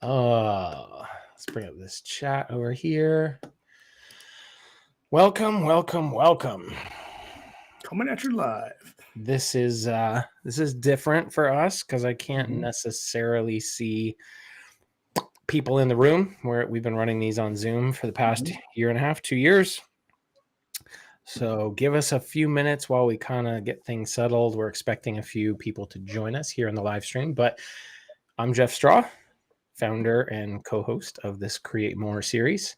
Let's bring up this chat over here. Welcome. Coming at you live. This is different for us because I can't Mhm. necessarily see people in the room. We've been running these on Zoom for the past year and a half, 2 years. So give us a few minutes while we kind of get things settled. We're expecting a few people to join us here in the live stream, but I'm Jeff Straw, founder and co-host of this Create More series.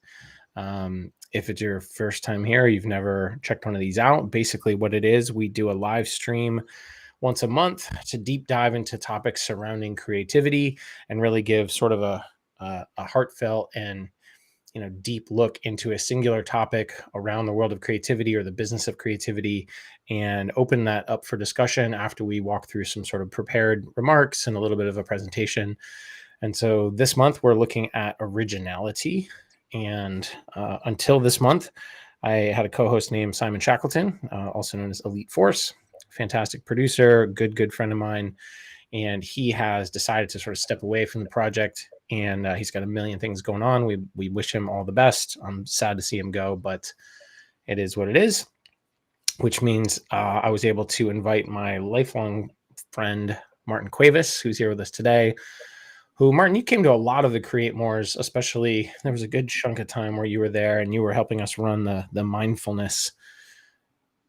If it's your first time here, you've never checked one of these out, basically what it is, we do a live stream once a month to deep dive into topics surrounding creativity and really give sort of a heartfelt and deep look into a singular topic around the world of creativity or the business of creativity, and open that up for discussion after we walk through some sort of prepared remarks and a little bit of a presentation. And so this month we're looking at originality. And until this month, I had a co-host named Simon Shackleton, also known as Elite Force, fantastic producer, good friend of mine. And he has decided to sort of step away from the project, and he's got a million things going on. We wish him all the best. I'm sad to see him go, but it is what it is, which means I was able to invite my lifelong friend, Martin Cuevas, who's here with us today. Martin, you came to a lot of the Create Mores, especially there was a good chunk of time where you were there and you were helping us run the mindfulness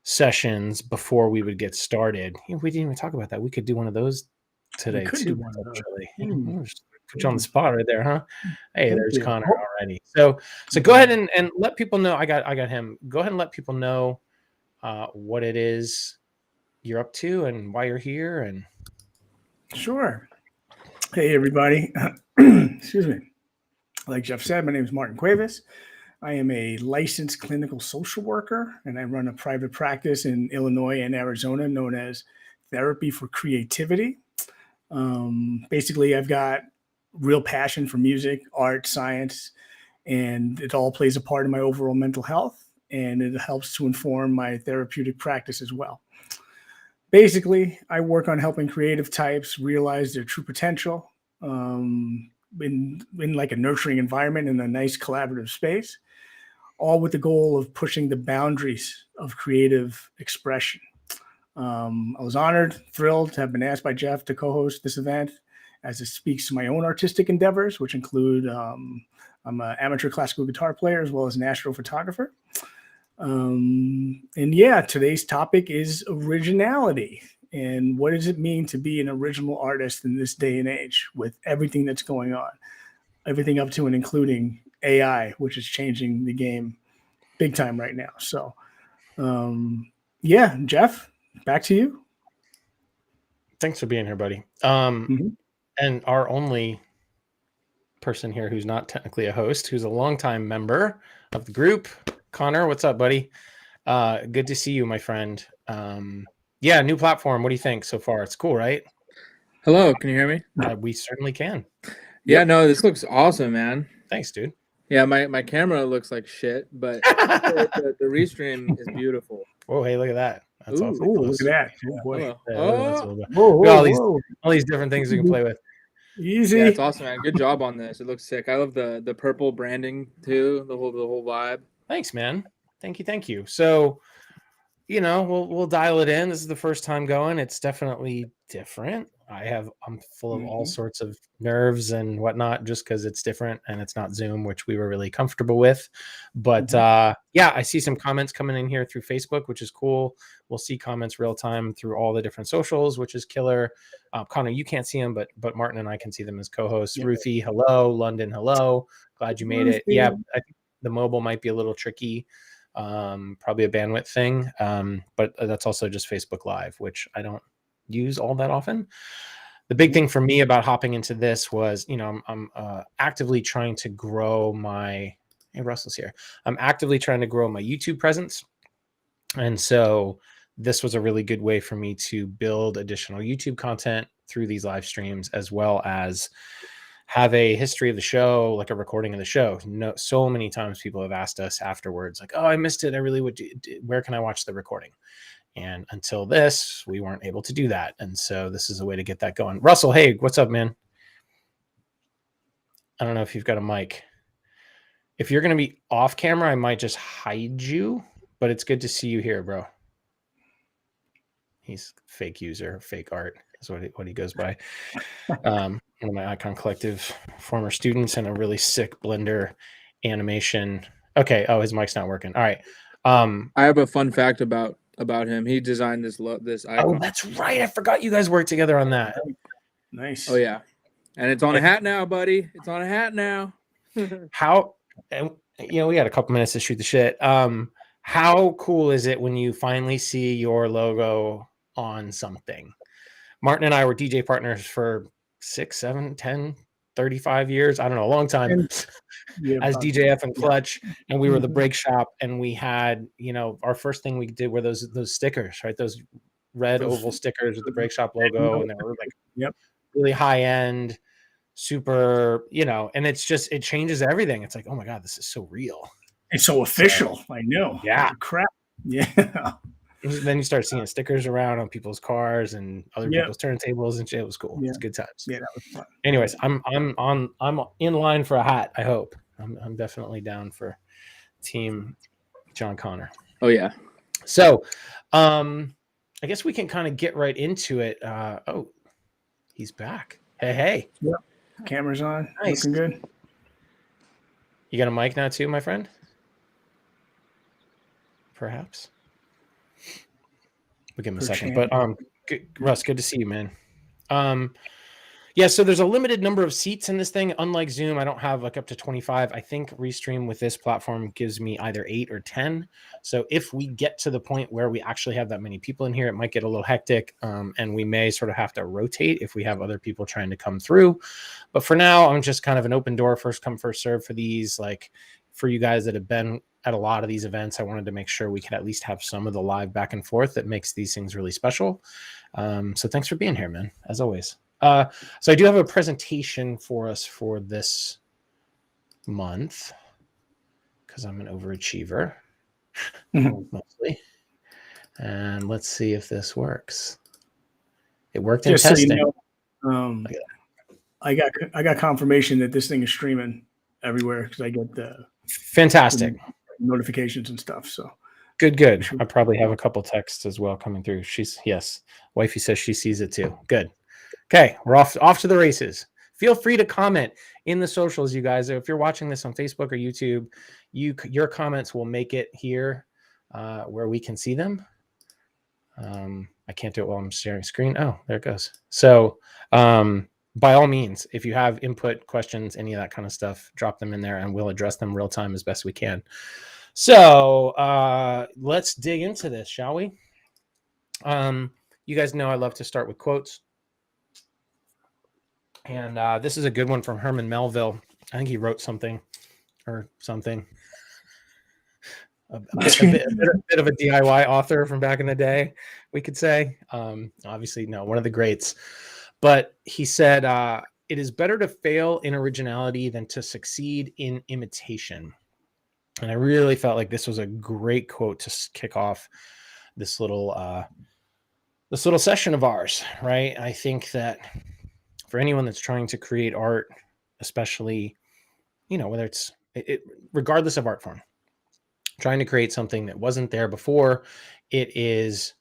sessions before we would get started. We didn't even talk about that. We could do one of those today We could too, do one of those. potentially. Put you on the spot right there, huh? Hey, Thank there's you. Connor already. So go ahead and let people know. I got him. Go ahead and let people know what it is you're up to and why you're here. And Sure. Hey, everybody. Excuse me. Like Jeff said, my name is Martin Cuevas. I am a licensed clinical social worker, and I run a private practice in Illinois and Arizona known as Therapy for Creativity. Basically, I've got real passion for music, art, science, and it all plays a part in my overall mental health, and it helps to inform my therapeutic practice as well. Basically, I work on helping creative types realize their true potential in like a nurturing environment in a nice collaborative space, all with the goal of pushing the boundaries of creative expression. I was honored, thrilled to have been asked by Jeff to co-host this event, as it speaks to my own artistic endeavors, which include I'm an amateur classical guitar player as well as an astrophotographer. And yeah, today's topic is originality. And what does it mean to be an original artist in this day and age with everything that's going on? Everything up to and including AI, which is changing the game big time right now. So, yeah, Jeff, back to you. thanks for being here, buddy. Mm-hmm. And our only person here who's not technically a host, who's a longtime member of the group, Connor. What's up, buddy? Good to see you, my friend. Yeah, new platform. What do you think so far? It's cool, right? Hello, can you hear me? We certainly can. Yeah, no, this looks awesome, man. Thanks, dude. Yeah, my camera looks like shit, but the restream is beautiful. Oh, hey, look at that. That's Ooh. awesome. Oh, look at that. Oh, boy. Hello. Yeah, Whoa, look at whoa. all these different things we can play with. Easy. Yeah, it's awesome, man. Good job on this. It looks sick. I love the purple branding too. The whole vibe. Thanks, man. Thank you. So, we'll dial it in. This is the first time going. It's definitely different. I'm full of all sorts of nerves and whatnot just because it's different and it's not Zoom, which we were really comfortable with. But yeah, I see some comments coming in here through Facebook, which is cool. We'll see comments real time through all the different socials, which is killer. Connor, you can't see them, but Martin and I can see them as co-hosts. Yeah. Ruthie, hello. London, hello. Glad you made it. Yeah, I think the mobile might be a little tricky. Probably a bandwidth thing, but that's also just Facebook Live, which I don't use all that often. The big thing for me about hopping into this was, I'm actively trying to grow my Russell's here. I'm actively trying to grow my YouTube presence, and so this was a really good way for me to build additional YouTube content through these live streams, as well as have a history of the show, like a recording of the show. So many times people have asked us afterwards, like, oh, I missed it. I really would. Where can I watch the recording? And until this, we weren't able to do that. And so this is a way to get that going. Russell, hey, what's up, man? I don't know if you've got a mic. If you're going to be off camera, I might just hide you, but it's good to see you here, bro. He's fake user, fake art is what he goes by. One of my Icon Collective former students and a really sick Blender animation. Okay. Oh, his mic's not working. All right. I have a fun fact about him. He designed this icon. Oh, that's right. I forgot you guys worked together on that. Nice. Oh yeah, and it's on a hat now, buddy. It's on a hat now. How, and we had a couple minutes to shoot the shit. How cool is it when you finally see your logo on something? Martin and I were DJ partners for 6, 7, 10, 35 years. I don't know, a long time. As DJF and Clutch, and we were the break shop, and we had, our first thing we did were those stickers, right? Those red oval stickers with the break shop logo, and they were like really high end, super, and it changes everything. It's like, oh my God, this is so real. It's so official. I know. Yeah. Holy crap. Yeah. And then you start seeing stickers around on people's cars and other people's turntables and shit. It was cool. It's good times. Yeah, that was fun. Anyways, I'm in line for a hat. I hope. I'm definitely down for Team John Connor. Oh yeah. So, I guess we can kind of get right into it. Oh, he's back. Hey. Yep. Camera's on. Nice. Looking good. You got a mic now too, my friend? Perhaps. We'll give him a second. But Russ, good to see you, man. Yeah, so there's a limited number of seats in this thing. Unlike Zoom, I don't have up to 25. I think Restream with this platform gives me either 8 or 10. So if we get to the point where we actually have that many people in here, it might get a little hectic, and we may sort of have to rotate if we have other people trying to come through. But for now, I'm just kind of an open door, first come, first serve for these. Like for you guys that have been at a lot of these events, I wanted to make sure we could at least have some of the live back and forth that makes these things really special. So thanks for being here, man, as always. So I do have a presentation for us for this month because I'm an overachiever mostly. And let's see if this works. It worked in testing. So I got confirmation that this thing is streaming everywhere because I get the fantastic notifications and stuff. So good. I probably have a couple texts as well coming through. Wifey says she sees it too. Good. Okay, we're off to the races. Feel free to comment in the socials, you guys. If you're watching this on Facebook or YouTube, your comments will make it here where we can see them. I can't do it while I'm sharing screen. Oh, there it goes. So by all means, if you have input, questions, any of that kind of stuff, drop them in there and we'll address them real time as best we can. So let's dig into this, shall we? You guys know I love to start with quotes. And this is a good one from Herman Melville. I think he wrote something. A bit of a DIY author from back in the day, we could say. Obviously, no, one of the greats. But he said, it is better to fail in originality than to succeed in imitation. And I really felt like this was a great quote to kick off this little session of ours, right? I think that for anyone that's trying to create art, especially, whether it's regardless of art form, trying to create something that wasn't there before, it is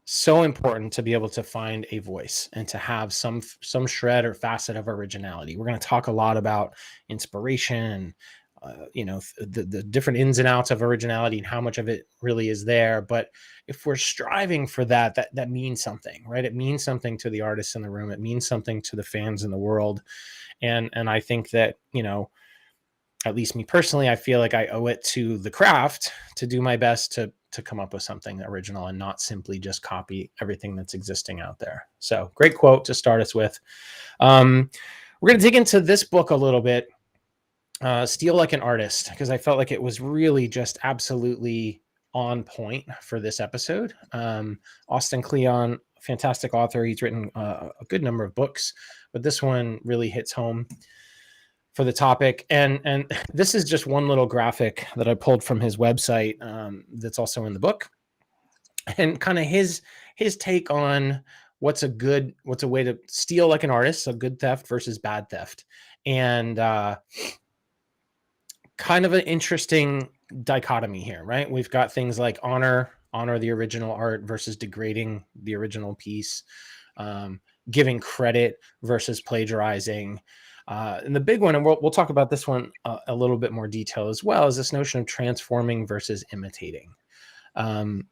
so important to be able to find a voice and to have some shred or facet of originality. We're going to talk a lot about inspiration, the different ins and outs of originality and how much of it really is there. But if we're striving for that means something, right? It means something to the artists in the room. It means something to the fans in the world. And I think that, at least me personally, I feel like I owe it to the craft to do my best to come up with something original and not simply just copy everything that's existing out there. So great quote to start us with. We're going to dig into this book a little bit. Steal Like an Artist, because I felt like it was really just absolutely on point for this episode. Austin Kleon, fantastic author. He's written a good number of books, but this one really hits home for the topic. And this is just one little graphic that I pulled from his website that's also in the book, and kind of his take on what's a way to steal like an artist, so good theft versus bad theft. And kind of an interesting dichotomy here, right? We've got things like honor the original art versus degrading the original piece, giving credit versus plagiarizing. And the big one, and we'll talk about this one a little bit more detail as well, is this notion of transforming versus imitating. And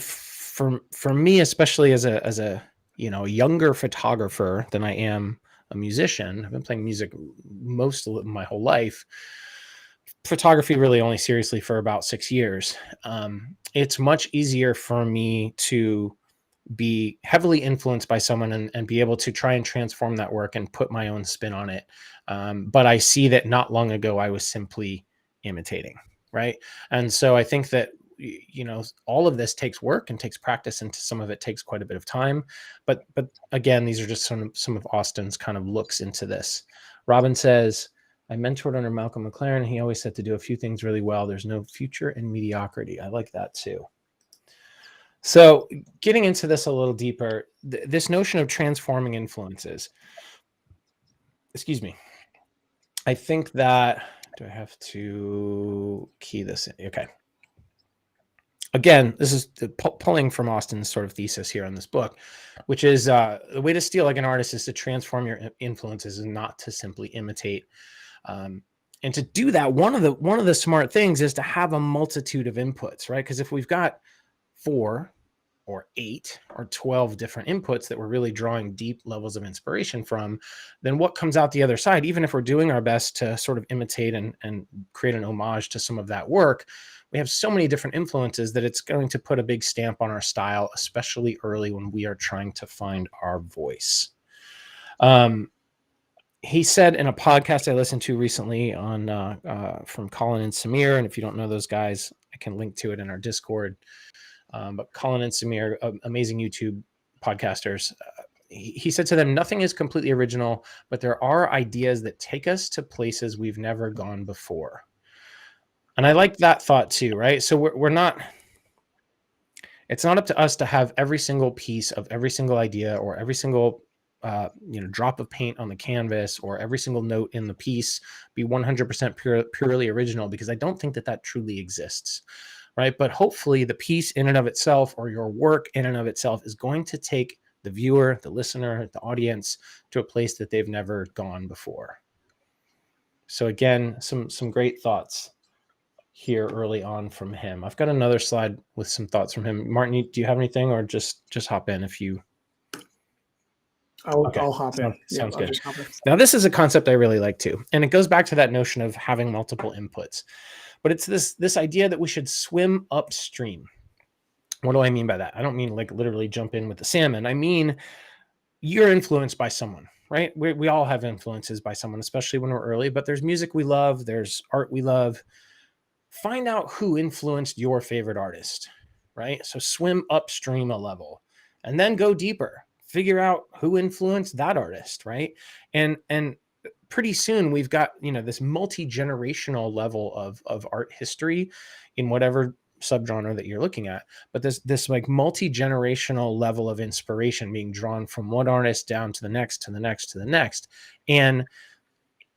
for me, especially as a younger photographer than I am a musician, I've been playing music most of my whole life. Photography really only seriously for about 6 years. It's much easier for me to be heavily influenced by someone and be able to try and transform that work and put my own spin on it. But I see that not long ago I was simply imitating, right? And so I think that all of this takes work and takes practice, and some of it takes quite a bit of time. But again, these are just some of Austin's kind of looks into this. Robin says, I mentored under Malcolm McLaren. He always said to do a few things really well. There's no future in mediocrity. I like that too. So getting into this a little deeper, this notion of transforming influences, excuse me. I think that, do I have to key this in? Okay. Again, this is pulling from Austin's sort of thesis here on this book, which is the way to steal like an artist is to transform your influences and not to simply imitate. And to do that, one of the smart things is to have a multitude of inputs, right? Because if we've got 4 or 8 or 12 different inputs that we're really drawing deep levels of inspiration from, then what comes out the other side, even if we're doing our best to sort of imitate and create an homage to some of that work, we have so many different influences that it's going to put a big stamp on our style, especially early when we are trying to find our voice. He said in a podcast I listened to recently on from Colin and Samir, and if you don't know those guys, I can link to it in our Discord. But Colin and Samir, amazing YouTube podcasters, he said to them, nothing is completely original, but there are ideas that take us to places we've never gone before. And I like that thought too, right? So we're not, it's not up to us to have every single piece of every single idea or every single drop of paint on the canvas or every single note in the piece be 100% purely original, because I don't think that truly exists, right? But hopefully the piece in and of itself, or your work in and of itself, is going to take the viewer, the listener, the audience to a place that they've never gone before. So again, some great thoughts here early on from him. I've got another slide with some thoughts from him. Martin, do you have anything, or just hop in if you... I'll hop in. Sounds I'll good. just hop in. Now, this is a concept I really like too, and it goes back to that notion of having multiple inputs. But it's this idea that we should swim upstream. What do I mean by that? I don't mean like literally jump in with the salmon. I mean you're influenced by someone, right? We all have influences by someone, especially when we're early. But there's music we love, there's art we love. Find out who influenced your favorite artist, right? So swim upstream a level, and then go deeper. Figure out who influenced that artist, right? And pretty soon we've got this multi-generational level of art history in whatever subgenre that you're looking at, but this like multi-generational level of inspiration being drawn from one artist down to the next, to the next, to the next. And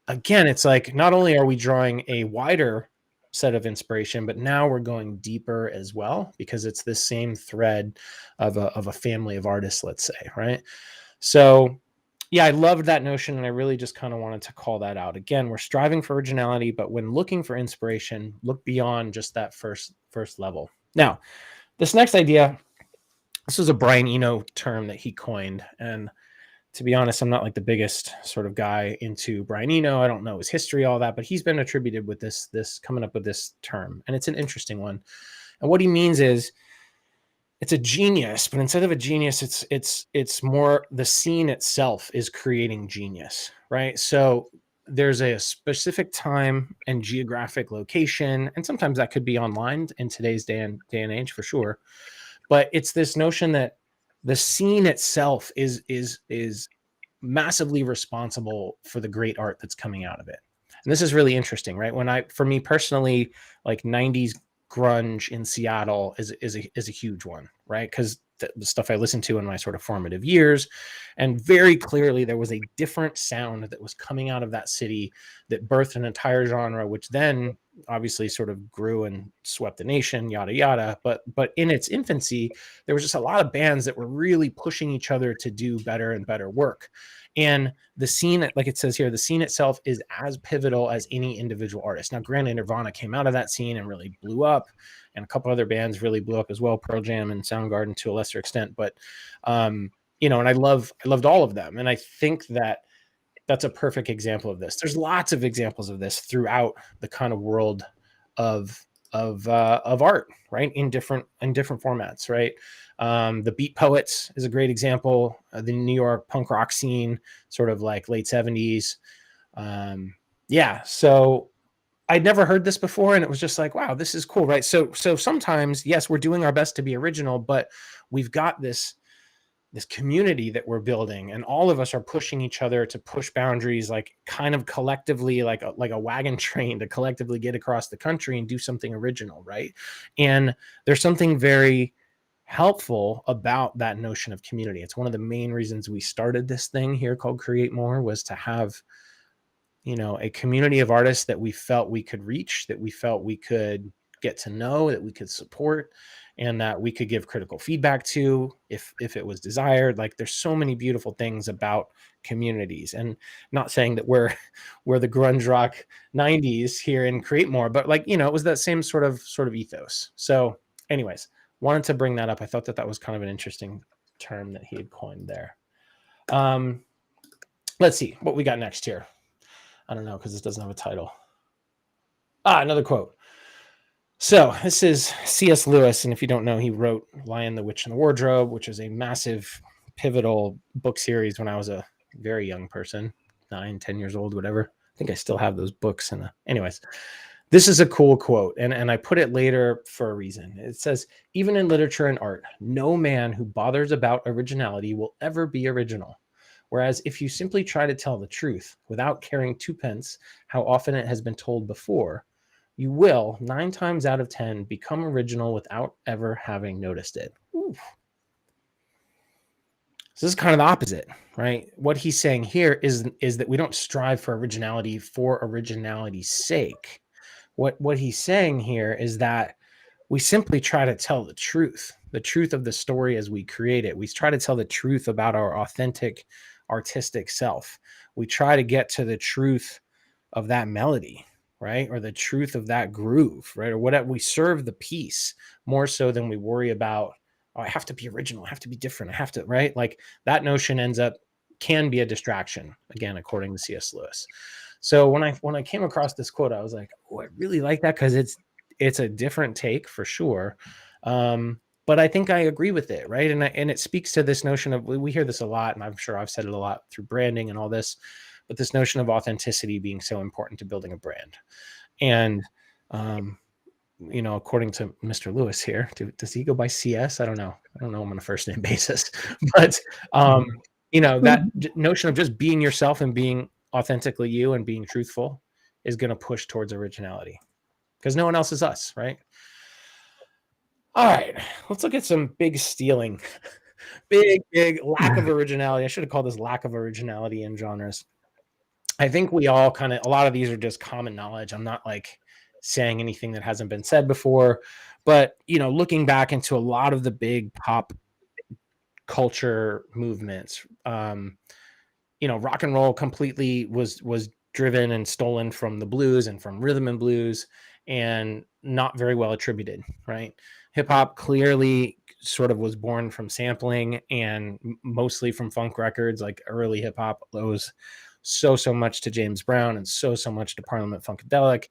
again, it's like not only are we drawing a wider set of inspiration, but now we're going deeper as well, because it's this same thread of a family of artists, let's say, right? So yeah, I loved that notion, and I really just kind of wanted to call that out. Again, we're striving for originality, but when looking for inspiration, look beyond just that first level. Now, this next idea, this was a Brian Eno term that he coined, and to be honest, I'm not like the biggest sort of guy into Brian Eno. I don't know his history, all that, but he's been attributed with this coming up with this term, and it's an interesting one. And what he means is, it's a genius, but instead of a genius, it's more the scene itself is creating genius, right? So there's a specific time and geographic location, and sometimes that could be online in today's day and age for sure. But it's this notion that the scene itself is massively responsible for the great art that's coming out of it. And this is really interesting, right? For me personally, like 90s grunge in Seattle is a huge one, right? Because the stuff I listened to in my sort of formative years. And very clearly there was a different sound that was coming out of that city that birthed an entire genre, which then obviously sort of grew and swept the nation, yada yada. But in its infancy, there was just a lot of bands that were really pushing each other to do better and better work. And the scene, like it says here, the scene itself is as pivotal as any individual artist. Now, granted, Nirvana came out of that scene and really blew up, and a couple other bands really blew up as well, Pearl Jam and Soundgarden to a lesser extent. But you know, and I loved all of them, and I think that that's a perfect example of this. There's lots of examples of this throughout the kind of world of art, right? In different formats, right? The Beat Poets is a great example. The New York punk rock scene, sort of like late 70s. Yeah, so I'd never heard this before, and it was just like, wow, this is cool, right? So sometimes, yes, we're doing our best to be original, but we've got this community that we're building, and all of us are pushing each other to push boundaries, like kind of collectively, like a wagon train to collectively get across the country and do something original, right? And there's something very helpful about that notion of community. It's one of the main reasons we started this thing here called Create More, was to have, you know, a community of artists that we felt we could reach, that we felt we could get to know, that we could support, and that we could give critical feedback to if it was desired. Like, there's so many beautiful things about communities, and not saying that we're the grunge rock 90s here in Create More, but like, you know, it was that same sort of ethos. So anyways, wanted to bring that up. I thought that was kind of an interesting term that he had coined there. Let's see what we got next here. I don't know, because this doesn't have a title. Another quote. So this is C.S. Lewis, and if you don't know, he wrote Lion, the Witch, and the Wardrobe, which is a massive, pivotal book series when I was a very young person, 9, 10 years old, whatever. I think I still have those books. And anyways, this is a cool quote, and I put it later for a reason. It says, even in literature and art, no man who bothers about originality will ever be original. Whereas if you simply try to tell the truth without caring twopence how often it has been told before, you will 9 times out of 10 become original without ever having noticed it. Ooh. So this is kind of the opposite, right? What he's saying here is that we don't strive for originality for originality's sake. What he's saying here is that we simply try to tell the truth of the story as we create it. We try to tell the truth about our authentic artistic self. We try to get to the truth of that melody, right? Or the truth of that groove, right? Or whatever. We serve the piece more so than we worry about, oh, I have to be original, I have to be different, I have to, right? Like, that notion can be a distraction, again, according to C.S. Lewis. So when I came across this quote, I was like, oh, I really like that, because it's a different take for sure. But I think I agree with it, right? And it speaks to this notion of, we hear this a lot, and I'm sure I've said it a lot through branding and all this, but this notion of authenticity being so important to building a brand. And you know, according to Mr. Lewis here, does he go by CS? I don't know him on a first name basis, but you know, that notion of just being yourself and being authentically you and being truthful is going to push towards originality, because no one else is us, right? All right, let's look at some big stealing. big lack of originality. I should have called this lack of originality in genres. I think we all kind of, a lot of these are just common knowledge. I'm not like saying anything that hasn't been said before, but, you know, looking back into a lot of the big pop culture movements, you know, rock and roll completely was driven and stolen from the blues and from rhythm and blues, and not very well attributed, right? Hip hop clearly sort of was born from sampling, and mostly from funk records. Like, early hip hop owes so much to James Brown, and so much to Parliament Funkadelic.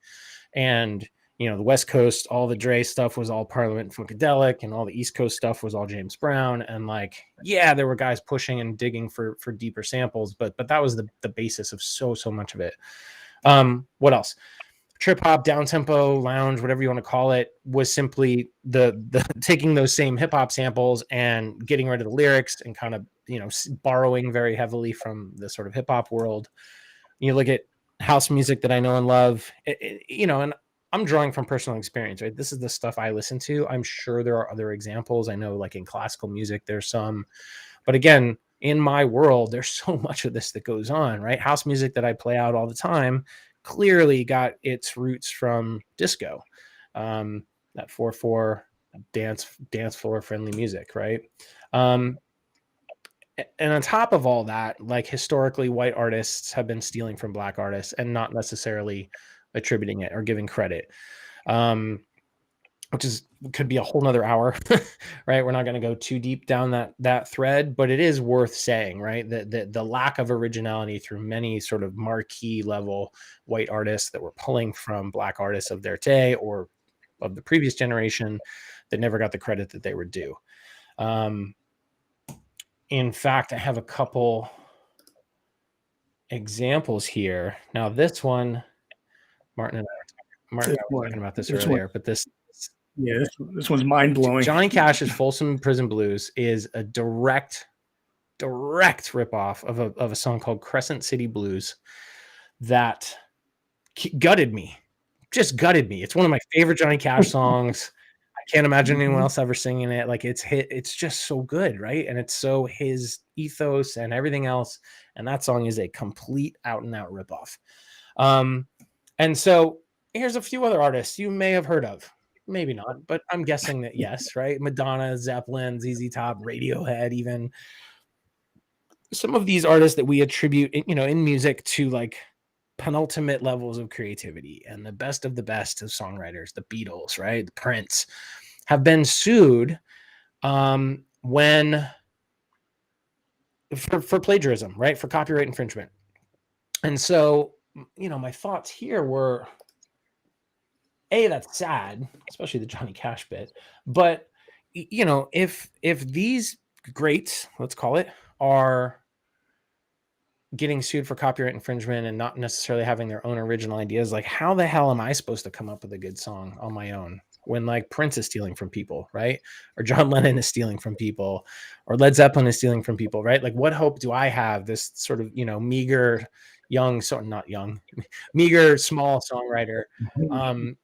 And, you know, the West Coast, all the Dre stuff was all Parliament Funkadelic, and all the East Coast stuff was all James Brown. And like, yeah, there were guys pushing and digging for deeper samples, but that was the basis of so much of it. What else? Trip hop, down tempo, lounge, whatever you want to call it, was simply the taking those same hip hop samples and getting rid of the lyrics, and kind of, you know, borrowing very heavily from the sort of hip hop world. You look at house music that I know and love, you know, and I'm drawing from personal experience, right? This is the stuff I listen to. I'm sure there are other examples. I know, like in classical music, there's some, but again, in my world, there's so much of this that goes on, right? House music that I play out all the time clearly got its roots from disco, that 4/4 dance floor friendly music, right? And on top of all that, like historically, white artists have been stealing from black artists and not necessarily attributing it or giving credit. Um, which is could be a whole nother hour, right? We're not going to go too deep down that thread, but it is worth saying, right? That the lack of originality through many sort of marquee level white artists that were pulling from black artists of their day or of the previous generation that never got the credit that they were due. In fact, I have a couple examples here. Now, this one, Martin and I were talking about this earlier, but this one's mind blowing. Johnny Cash's Folsom Prison Blues is a direct ripoff of a song called Crescent City Blues that gutted me, just gutted me. It's one of my favorite Johnny Cash songs. I can't imagine anyone else ever singing it. Like it's just so good, right? And it's so his ethos and everything else. And that song is a complete out and out ripoff. And so here's a few other artists you may have heard of. Maybe not, but I'm guessing that yes, right? Madonna, Zeppelin, ZZ Top, Radiohead, even some of these artists that we attribute, in music to like penultimate levels of creativity and the best of songwriters, the Beatles, right? The Prince, have been sued when for plagiarism, right? For copyright infringement. And so, my thoughts here were, that's sad, especially the Johnny Cash bit. But if these greats, let's call it, are getting sued for copyright infringement and not necessarily having their own original ideas, like how the hell am I supposed to come up with a good song on my own when like Prince is stealing from people, right? Or John Lennon is stealing from people, or Led Zeppelin is stealing from people, right? Like what hope do I have, this sort of, meager young, so not young, meager, small songwriter. And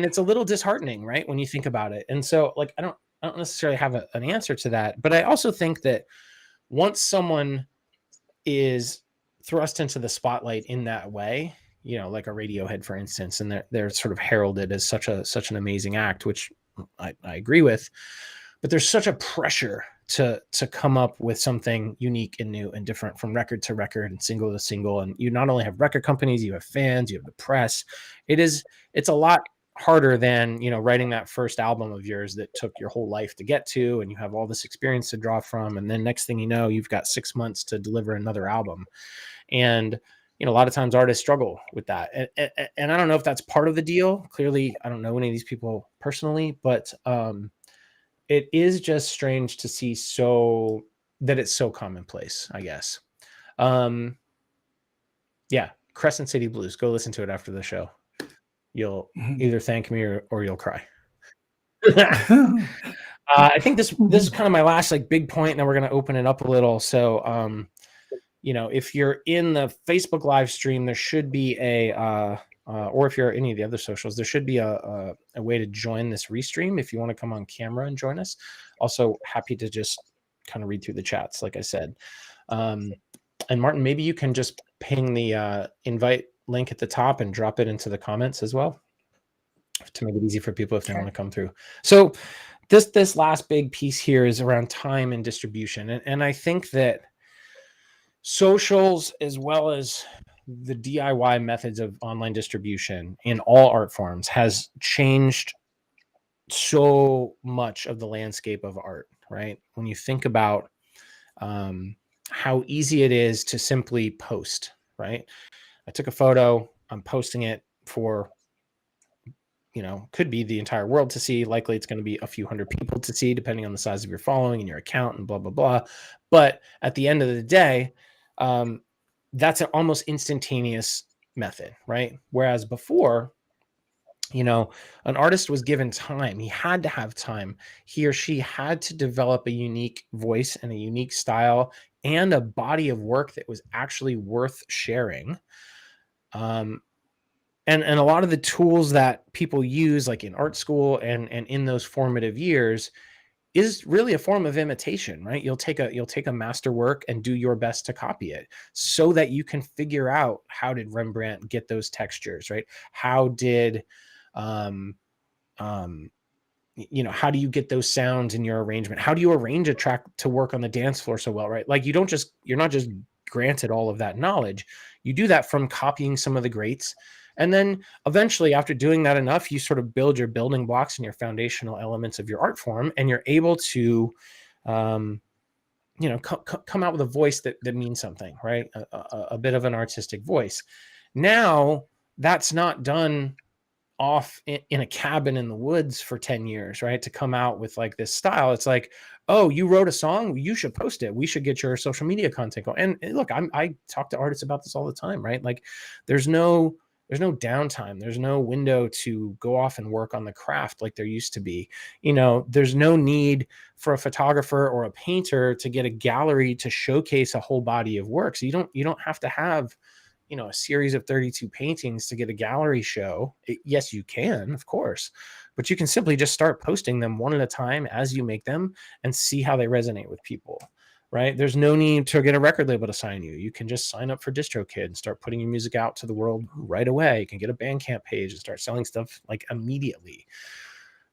it's a little disheartening, right? When you think about it. And so like, I don't necessarily have an answer to that, but I also think that once someone is thrust into the spotlight in that way, like a Radiohead, for instance, and they're sort of heralded as such an amazing act, which I agree with, but there's such a pressure to come up with something unique and new and different from record to record and single to single. And you not only have record companies, you have fans, you have the press. It's a lot harder than, writing that first album of yours that took your whole life to get to, and you have all this experience to draw from. And then next thing you know, you've got 6 months to deliver another album. And, a lot of times artists struggle with that. And I don't know if that's part of the deal. Clearly, I don't know any of these people personally, but it is just strange to see that it's so commonplace, I guess. Yeah, Crescent City Blues. Go listen to it after the show. You'll either thank me or you'll cry. I think this is kind of my last like big point, and then we're going to open it up a little. So, if you're in the Facebook live stream, there should be or if you're any of the other socials, there should be a way to join this restream if you want to come on camera and join us. Also, happy to just kind of read through the chats, like I said. And Martin, maybe you can just ping the invite link at the top and drop it into the comments as well to make it easy for people if they want to come through. So this last big piece here is around time and distribution. And I think that socials, as well as the DIY methods of online distribution in all art forms, has changed so much of the landscape of art, right? When you think about how easy it is to simply post, right? I took a photo, I'm posting it for, could be the entire world to see. Likely it's going to be a few hundred people to see, depending on the size of your following and your account and blah, blah, blah. But at the end of the day, that's an almost instantaneous method, right? Whereas before, an artist was given time. He had to have time. He or she had to develop a unique voice and a unique style and a body of work that was actually worth sharing. And a lot of the tools that people use, like in art school and in those formative years, is really a form of imitation, right? You'll take a masterwork and do your best to copy it so that you can figure out, how did Rembrandt get those textures, right? How did um um how do you get those sounds in your arrangement? How do you arrange a track to work on the dance floor so well, right? Like, you're not just granted all of that knowledge. You do that from copying some of the greats. And then eventually, after doing that enough, you sort of build your building blocks and your foundational elements of your art form, and you're able to, um, come out with a voice that means something, right? A bit of an artistic voice. Now, that's not done off in a cabin in the woods for 10 years, right? To come out with like this style. It's like, oh, you wrote a song, you should post it. We should get your social media content going. And look, I talk to artists about this all the time, right? Like, there's no downtime. There's no window to go off and work on the craft like there used to be. There's no need for a photographer or a painter to get a gallery to showcase a whole body of work. So you don't have to have a series of 32 paintings to get a gallery show. Yes, you can, of course, but you can simply just start posting them one at a time as you make them and see how they resonate with people, right? There's no need to get a record label to sign you. You can just sign up for DistroKid and start putting your music out to the world right away. You can get a Bandcamp page and start selling stuff like immediately,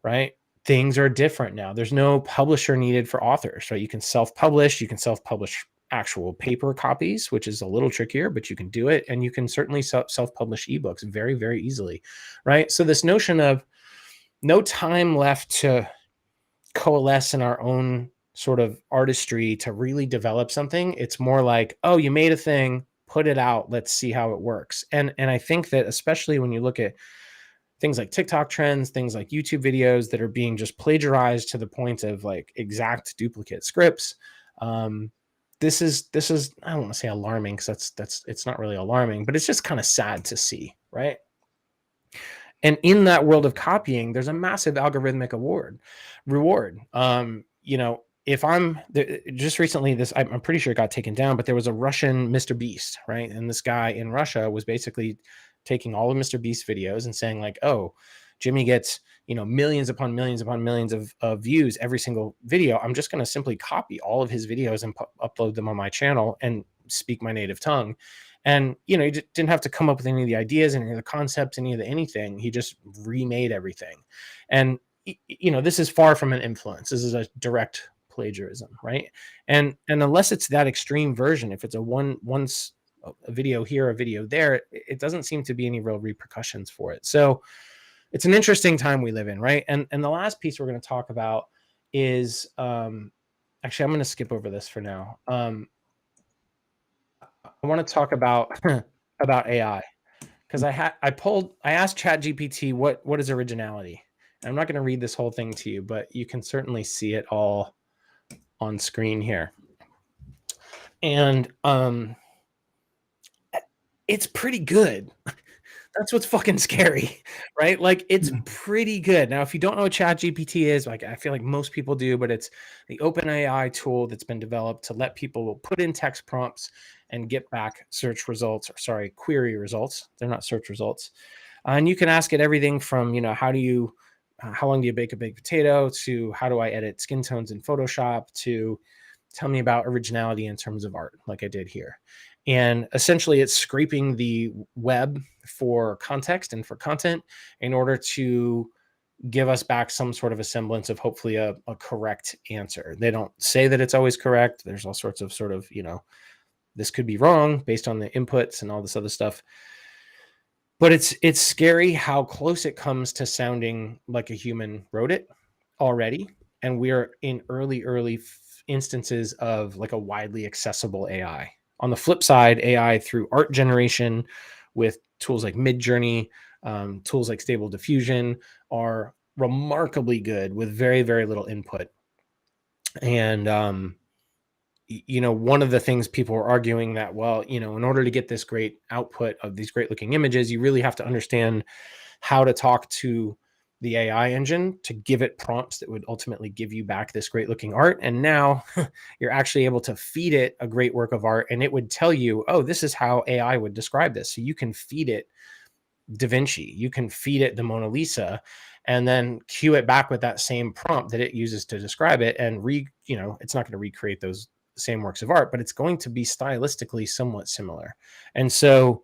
right? Things are different now. There's no publisher needed for authors, right? You can self-publish actual paper copies, which is a little trickier, but you can do it. And you can certainly self-publish ebooks very, very easily, right? So this notion of no time left to coalesce in our own sort of artistry to really develop something. It's more like, oh, you made a thing, put it out, let's see how it works. And I think that especially when you look at things like TikTok trends, things like YouTube videos that are being just plagiarized to the point of like exact duplicate scripts, this is I don't want to say alarming, because it's not really alarming, but it's just kind of sad to see, right? And in that world of copying, there's a massive algorithmic reward. If I'm just recently, I'm pretty sure it got taken down, but there was a Russian Mr. Beast, right? And this guy in Russia was basically taking all of Mr. Beast videos and saying like, oh, Jimmy gets millions upon millions upon millions of views every single video. I'm just going to simply copy all of his videos and upload them on my channel and speak my native tongue. And he didn't have to come up with any of the ideas, any of the concepts, any of the anything. He just remade everything. And this is far from an influence. This is a direct plagiarism, right? And unless it's that extreme version, if it's once a video here, a video there, it doesn't seem to be any real repercussions for it. So it's an interesting time we live in, right? And the last piece we're going to talk about is actually, I'm going to skip over this for now. I want to talk about about AI, because I asked ChatGPT what is originality. And I'm not going to read this whole thing to you, but you can certainly see it all on screen here. And it's pretty good. That's what's fucking scary, right? Like, it's pretty good. Now, if you don't know what ChatGPT is, like, I feel like most people do, but it's the OpenAI tool that's been developed to let people put in text prompts and get back query results. They're not search results. And you can ask it everything from, how long do you bake a baked potato, to how do I edit skin tones in Photoshop, to tell me about originality in terms of art, like I did here. And essentially, it's scraping the web for context and for content in order to give us back some sort of a semblance of hopefully a correct answer. They don't say that it's always correct. There's all sorts of this could be wrong based on the inputs and all this other stuff. But it's scary how close it comes to sounding like a human wrote it already. And we're in early instances of like a widely accessible AI. On the flip side, AI through art generation with tools like Midjourney, tools like Stable Diffusion are remarkably good with very, very little input. And, one of the things people are arguing that, well, in order to get this great output of these great looking images, you really have to understand how to talk to the AI engine to give it prompts that would ultimately give you back this great looking art. And now you're actually able to feed it a great work of art, and it would tell you, oh, this is how AI would describe this. So you can feed it Da Vinci. You can feed it the Mona Lisa and then cue it back with that same prompt that it uses to describe it, and it's not going to recreate those same works of art, but it's going to be stylistically somewhat similar. And so,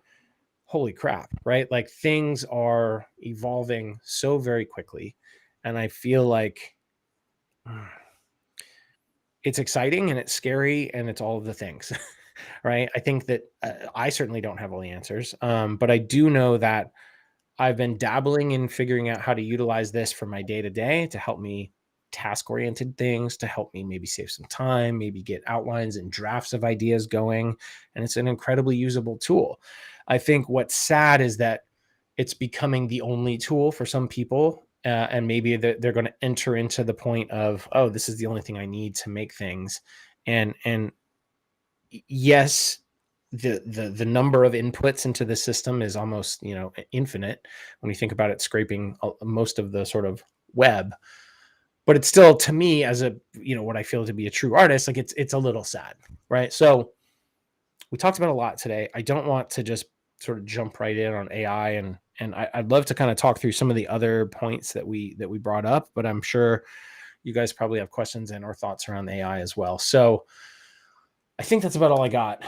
holy crap, right? Like, things are evolving so very quickly, and I feel like it's exciting and it's scary and it's all of the things. Right? I think that I certainly don't have all the answers, but I do know that I've been dabbling in figuring out how to utilize this for my day to day to help me task oriented things, to help me maybe save some time, maybe get outlines and drafts of ideas going. And it's an incredibly usable tool. I think what's sad is that it's becoming the only tool for some people. And maybe they're going to enter into the point of, oh, this is the only thing I need to make things. And yes, the number of inputs into the system is almost infinite when you think about it, scraping most of the sort of web. But it's still, to me, as a what I feel to be a true artist, like it's a little sad, right? So we talked about a lot today. I don't want to just sort of jump right in on AI, and I'd love to kind of talk through some of the other points that we brought up, but I'm sure you guys probably have questions and or thoughts around AI as well. So I think that's about all I got.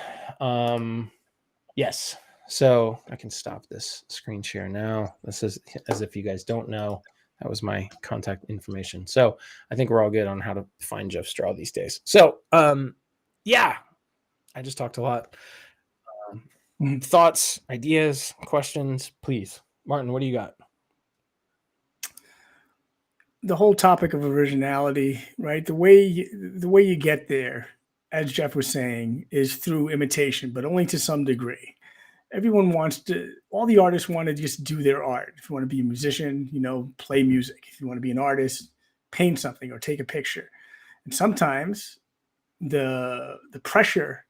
Yes. So I can stop this screen share now. This is as if you guys don't know, that was my contact information. So I think we're all good on how to find Jeff Straw these days. So yeah, I just talked a lot. Thoughts, ideas, questions, please. Martin, what do you got? The whole topic of originality, right? The way you get there, as Jeff was saying, is through imitation, but only to some degree. Everyone wants to, all the artists want to just do their art. If you want to be a musician, play music. If you want to be an artist, paint something or take a picture. And sometimes the pressure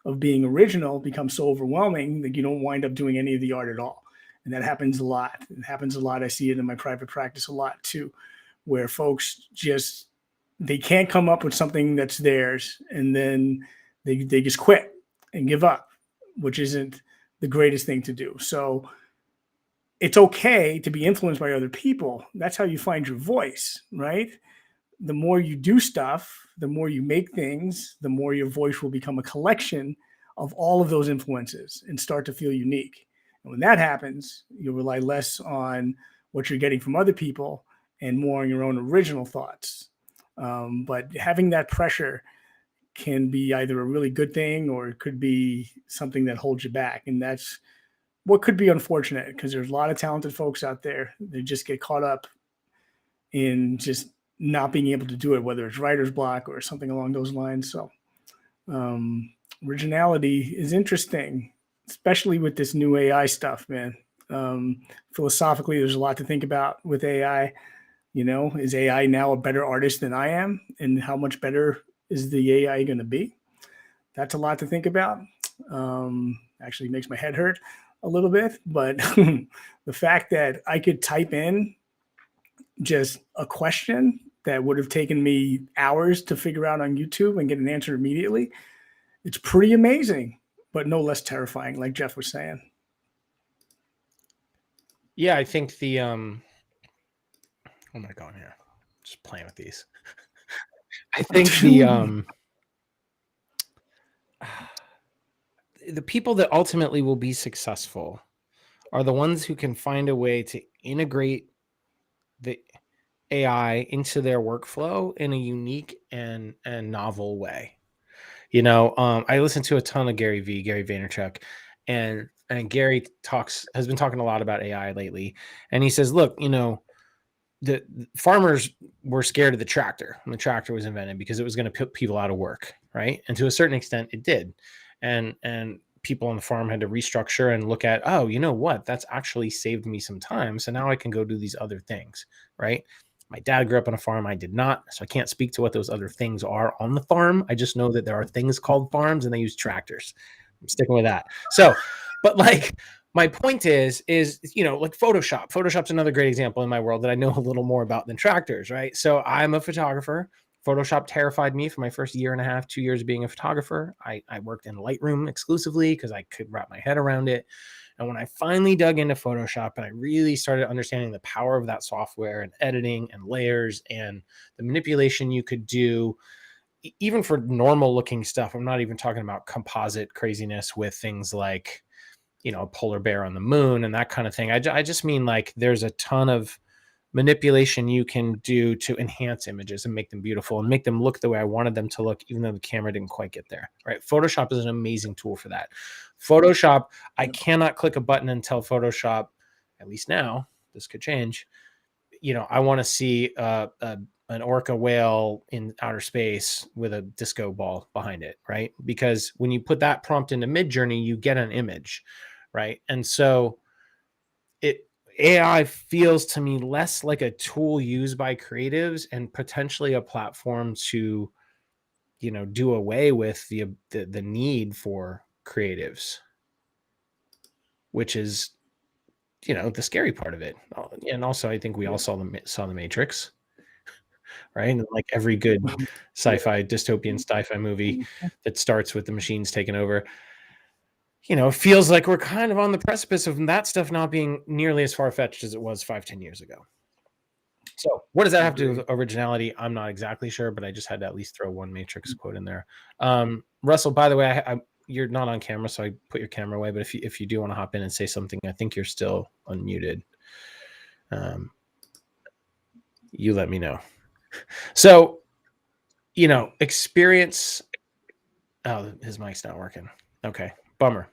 of being original becomes so overwhelming that you don't wind up doing any of the art at all. And that happens a lot. It happens a lot. I see it in my private practice a lot too, where folks they can't come up with something that's theirs, and then they just quit and give up, which isn't the greatest thing to do. So it's okay to be influenced by other people. That's how you find your voice, right? The more you do stuff, the more you make things, the more your voice will become a collection of all of those influences and start to feel unique. And when that happens, you'll rely less on what you're getting from other people and more on your own original thoughts. But having that pressure can be either a really good thing or it could be something that holds you back. And that's what could be unfortunate, because there's a lot of talented folks out there that just get caught up in just not being able to do it, whether it's writer's block or something along those lines. So originality is interesting, especially with this new AI stuff, man. Philosophically, there's a lot to think about with AI. Is AI now a better artist than I am? And how much better is the AI going to be? That's a lot to think about. Actually makes my head hurt a little bit, but the fact that I could type in just a question that would have taken me hours to figure out on YouTube and get an answer immediately, it's pretty amazing, but no less terrifying, like Jeff was saying. Yeah, I think the oh my god, here, just playing with these. I think the people that ultimately will be successful are the ones who can find a way to integrate the AI into their workflow in a unique and novel way. I listen to a ton of Gary Vaynerchuk, and Gary has been talking a lot about AI lately, and he says, look, the farmers were scared of the tractor when the tractor was invented because it was going to put people out of work, right? And to a certain extent, it did, and people on the farm had to restructure and look at, oh, you know what? That's actually saved me some time, so now I can go do these other things, right? My dad grew up on a farm. I did not, so I can't speak to what those other things are on the farm. I just know that there are things called farms and they use tractors. I'm sticking with that. So, but like, my point is like Photoshop. Photoshop's another great example in my world that I know a little more about than tractors, right? So I'm a photographer. Photoshop terrified me for my first year and a half, 2 years of being a photographer. I worked in Lightroom exclusively because I could wrap my head around it. And when I finally dug into Photoshop and I really started understanding the power of that software and editing and layers and the manipulation you could do, even for normal looking stuff, I'm not even talking about composite craziness with things like, a polar bear on the moon and that kind of thing. I just mean like there's a ton of manipulation you can do to enhance images and make them beautiful and make them look the way I wanted them to look, even though the camera didn't quite get there, right? Photoshop is an amazing tool for that. Photoshop, I cannot click a button and tell Photoshop, at least now, this could change, I want to see an orca whale in outer space with a disco ball behind it, right? Because when you put that prompt into Midjourney, you get an image, right? And so AI feels to me less like a tool used by creatives and potentially a platform to, do away with the need for creatives, which is, the scary part of it. And also, I think we all saw the Matrix, right? And like every good sci-fi dystopian sci-fi movie that starts with the machines taking over, it feels like we're kind of on the precipice of that stuff not being nearly as far-fetched as it was 5-10 years ago. So what does that have to do with originality? I'm not exactly sure, but I just had to at least throw one Matrix quote in there. Russell, by the way, you're not on camera, so I put your camera away, but if you do want to hop in and say something, I think you're still unmuted. You let me know. So, experience. Oh, his mic's not working. Okay. Bummer.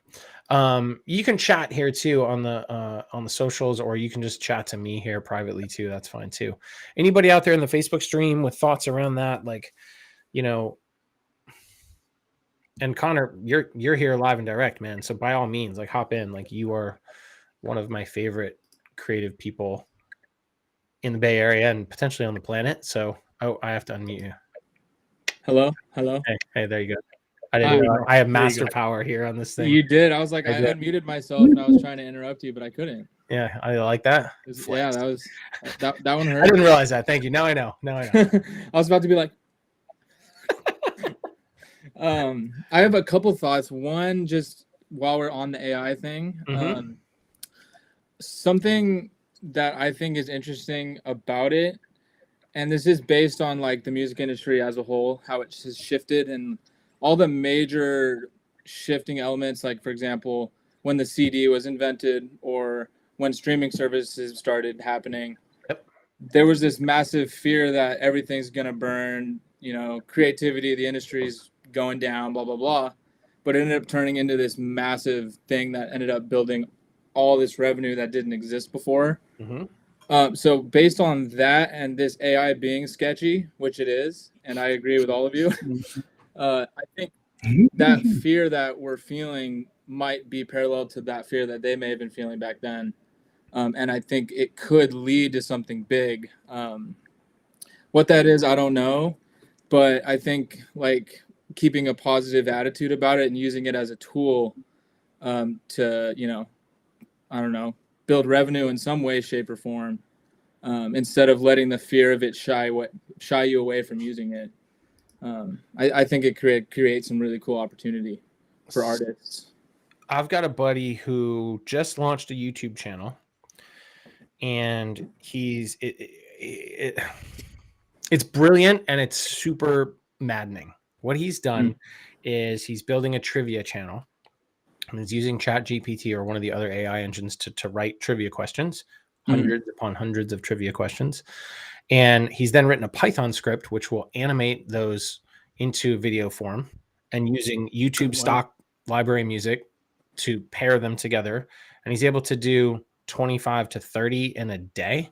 You can chat here too on the socials, or you can just chat to me here privately too. That's fine too. Anybody out there in the Facebook stream with thoughts around that, like, and Connor, you're here live and direct, man. So by all means, like hop in. Like you are one of my favorite creative people in the Bay Area and potentially on the planet. So I have to unmute you. Hello. Hey, there you go. I didn't know. I have master power here on this thing. You did. I was like, I unmuted myself and I was trying to interrupt you, but I couldn't. Yeah, I like that. Yeah, that one hurt. I didn't realize that. Thank you. Now I know. I was about to be like, I have a couple thoughts. One, just while we're on the AI thing, something that I think is interesting about it, and this is based on like the music industry as a whole, how it has shifted and all the major shifting elements, like for example, when the CD was invented or when streaming services started happening, there was this massive fear that everything's going to burn, creativity, the industry's going down, blah, blah, blah. But it ended up turning into this massive thing that ended up building all this revenue that didn't exist before. So based on that and this AI being sketchy, which it is, and I agree with all of you, I think that fear that we're feeling might be parallel to that fear that they may have been feeling back then. And I think it could lead to something big. What that is, I don't know. But I think like keeping a positive attitude about it and using it as a tool to, I don't know, build revenue in some way, shape, or form, instead of letting the fear of it shy you away from using it. I think it creates some really cool opportunity for artists. I've got a buddy who just launched a YouTube channel, and it's brilliant and it's super maddening. What he's done is he's building a trivia channel, and he's using ChatGPT or one of the other AI engines to write trivia questions, hundreds upon hundreds of trivia questions. And he's then written a Python script, which will animate those into video form, and using YouTube stock library music to pair them together. And he's able to do 25 to 30 in a day.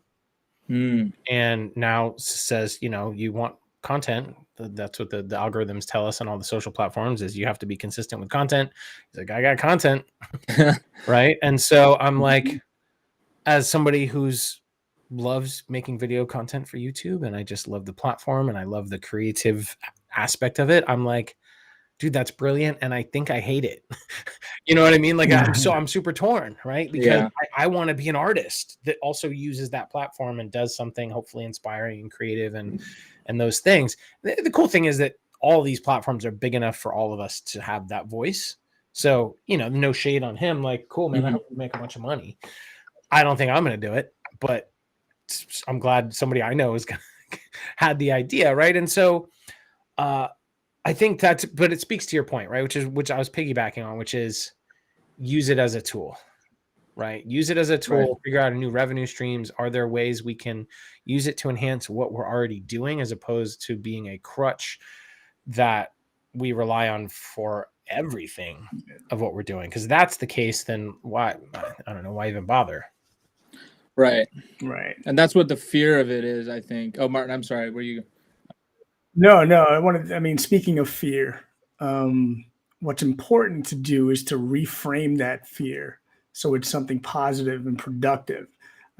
And now says, you want content. That's what the algorithms tell us on all the social platforms is you have to be consistent with content. He's like, I got content. Right. And so I'm like, as somebody who's loves making video content for YouTube, and I just love the platform and I love the creative aspect of it, I'm like, dude, that's brilliant. And I think I hate it. You know what I mean? Like, I'm super torn, right? Because I want to be an artist that also uses that platform and does something hopefully inspiring and creative and those things. The cool thing is that all these platforms are big enough for all of us to have that voice. So, no shade on him. Like, cool, man. I hope you make a bunch of money. I don't think I'm going to do it, but I'm glad somebody I know had the idea. Right. And so, I think but it speaks to your point, right? Which I was piggybacking on, which is use it as a tool, right? Use it as a tool, Right. figure out new revenue streams. Are there ways we can use it to enhance what we're already doing as opposed to being a crutch that we rely on for everything of what we're doing? Because that's the case, then why, I don't know, why even bother? Right. And that's what the fear of it is, I think. Oh, Martin, I'm sorry. Were you? No, I mean, speaking of fear, what's important to do is to reframe that fear so it's something positive and productive.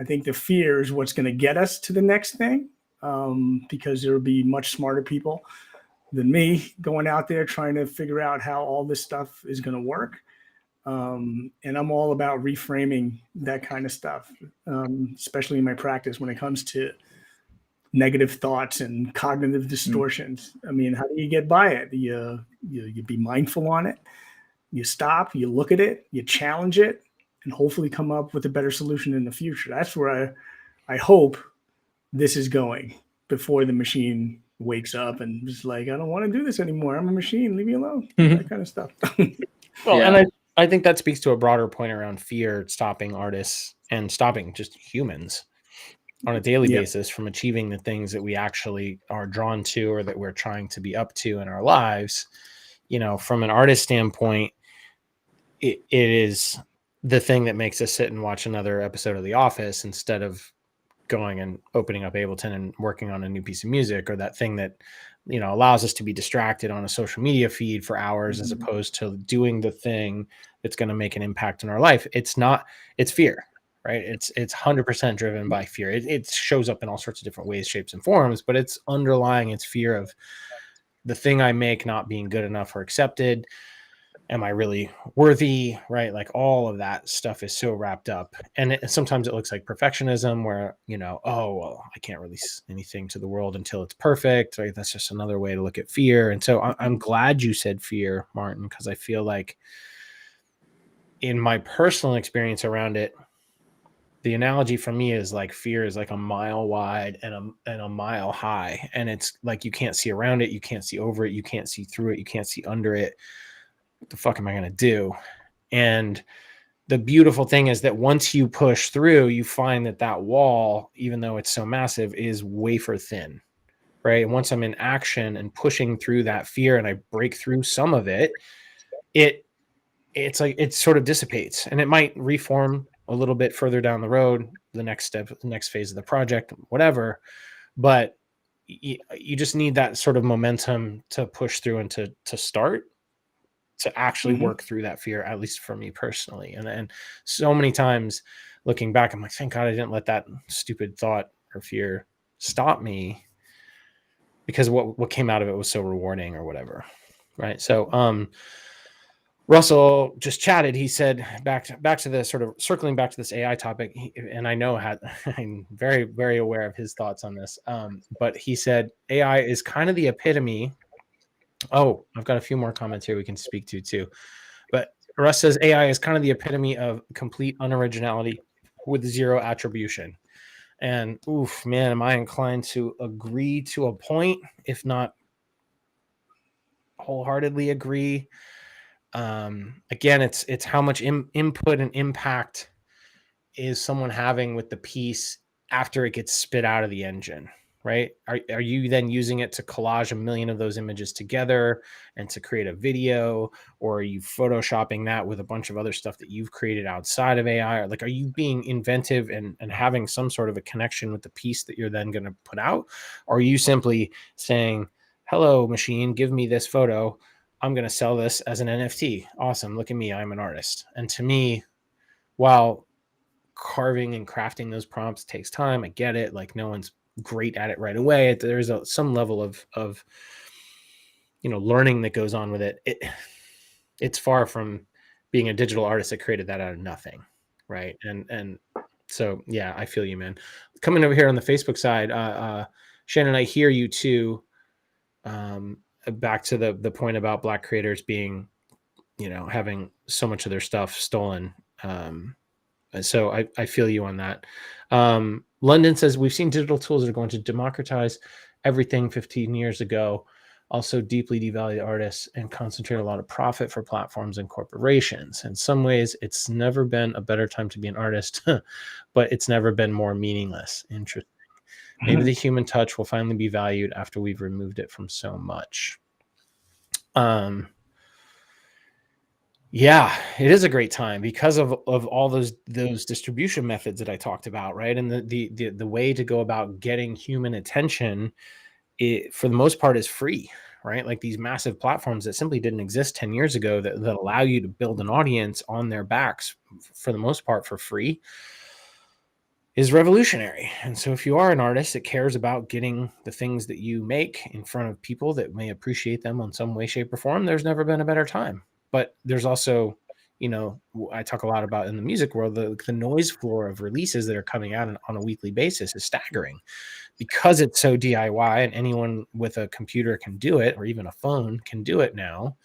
I think the fear is what's going to get us to the next thing, because there will be much smarter people than me going out there trying to figure out how all this stuff is going to work. And I'm all about reframing that kind of stuff, especially in my practice when it comes to negative thoughts and cognitive distortions. I mean, how do you get by it? You be mindful on it. You stop, you look at it, you challenge it, and hopefully come up with a better solution in the future. That's where I hope this is going before the machine wakes up and is like, I don't want to do this anymore. I'm a machine. Leave me alone. That kind of stuff. Well, and I think that speaks to a broader point around fear stopping artists and stopping just humans on a daily basis from achieving the things that we actually are drawn to or that we're trying to be up to in our lives. From an artist standpoint, it is the thing that makes us sit and watch another episode of The Office instead of going and opening up Ableton and working on a new piece of music, or that thing that, allows us to be distracted on a social media feed for hours as opposed to doing the thing that's going to make an impact in our life. It's fear, right? It's 100% driven by fear. It shows up in all sorts of different ways, shapes, and forms, but it's underlying its fear of the thing I make not being good enough or accepted. Am I really worthy? Right? Like all of that stuff is so wrapped up. And sometimes it looks like perfectionism where, oh, well, I can't release anything to the world until it's perfect. Right? That's just another way to look at fear. And so I'm glad you said fear, Martin, because I feel like in my personal experience around it, the analogy for me is like fear is like a mile wide and a mile high. And it's like, you can't see around it. You can't see over it. You can't see through it. You can't see under it. What the fuck am I going to do? And the beautiful thing is that once you push through, you find that wall, even though it's so massive, is wafer thin, right? And once I'm in action and pushing through that fear and I break through some of it, it's like it sort of dissipates, and it might reform a little bit further down the road, the next step, the next phase of the project, whatever. But you just need that sort of momentum to push through and to start to actually work through that fear, at least for me personally. And so many times looking back, I'm like, thank God I didn't let that stupid thought or fear stop me, because what came out of it was so rewarding or whatever. Right. So, Russell just chatted. He said back to the sort of circling back to this AI topic, and I know I'm very, very aware of his thoughts on this. But he said AI is kind of the epitome. Oh, I've got a few more comments here we can speak to too. But Russ says AI is kind of the epitome of complete unoriginality with zero attribution. And oof, man, am I inclined to agree to a point, if not wholeheartedly agree. Again, it's how much input and impact is someone having with the piece after it gets spit out of the engine, right? Are you then using it to collage a million of those images together and to create a video, or are you photoshopping that with a bunch of other stuff that you've created outside of AI? Or like, are you being inventive and having some sort of a connection with the piece that you're then going to put out? Or are you simply saying, hello, machine, give me this photo. I'm going to sell this as an NFT. Awesome. Look at me. I'm an artist. And to me, while carving and crafting those prompts takes time, I get it. Like, no one's great at it right away. There's some level of learning that goes on with it. It's far from being a digital artist that created that out of nothing, right? And so yeah, I feel you, man. Coming over here on the Facebook side, Shannon, I hear you too. Back to the point about Black creators being having so much of their stuff stolen. So I feel you on that. London says, we've seen digital tools that are going to democratize everything 15 years ago, also deeply devalue artists and concentrate a lot of profit for platforms and corporations. In some ways, it's never been a better time to be an artist, but it's never been more meaningless. Interesting. Maybe the human touch will finally be valued after we've removed it from so much. Yeah, it is a great time because of all those distribution methods that I talked about, right? And the way to go about getting human attention, for the most part, is free, right? Like these massive platforms that simply didn't exist 10 years ago that allow you to build an audience on their backs, for the most part, for free, is revolutionary. And so if you are an artist that cares about getting the things that you make in front of people that may appreciate them on some way, shape, or form, there's never been a better time. But there's also, I talk a lot about in the music world, the noise floor of releases that are coming out on a weekly basis is staggering because it's so DIY and anyone with a computer can do it, or even a phone can do it now.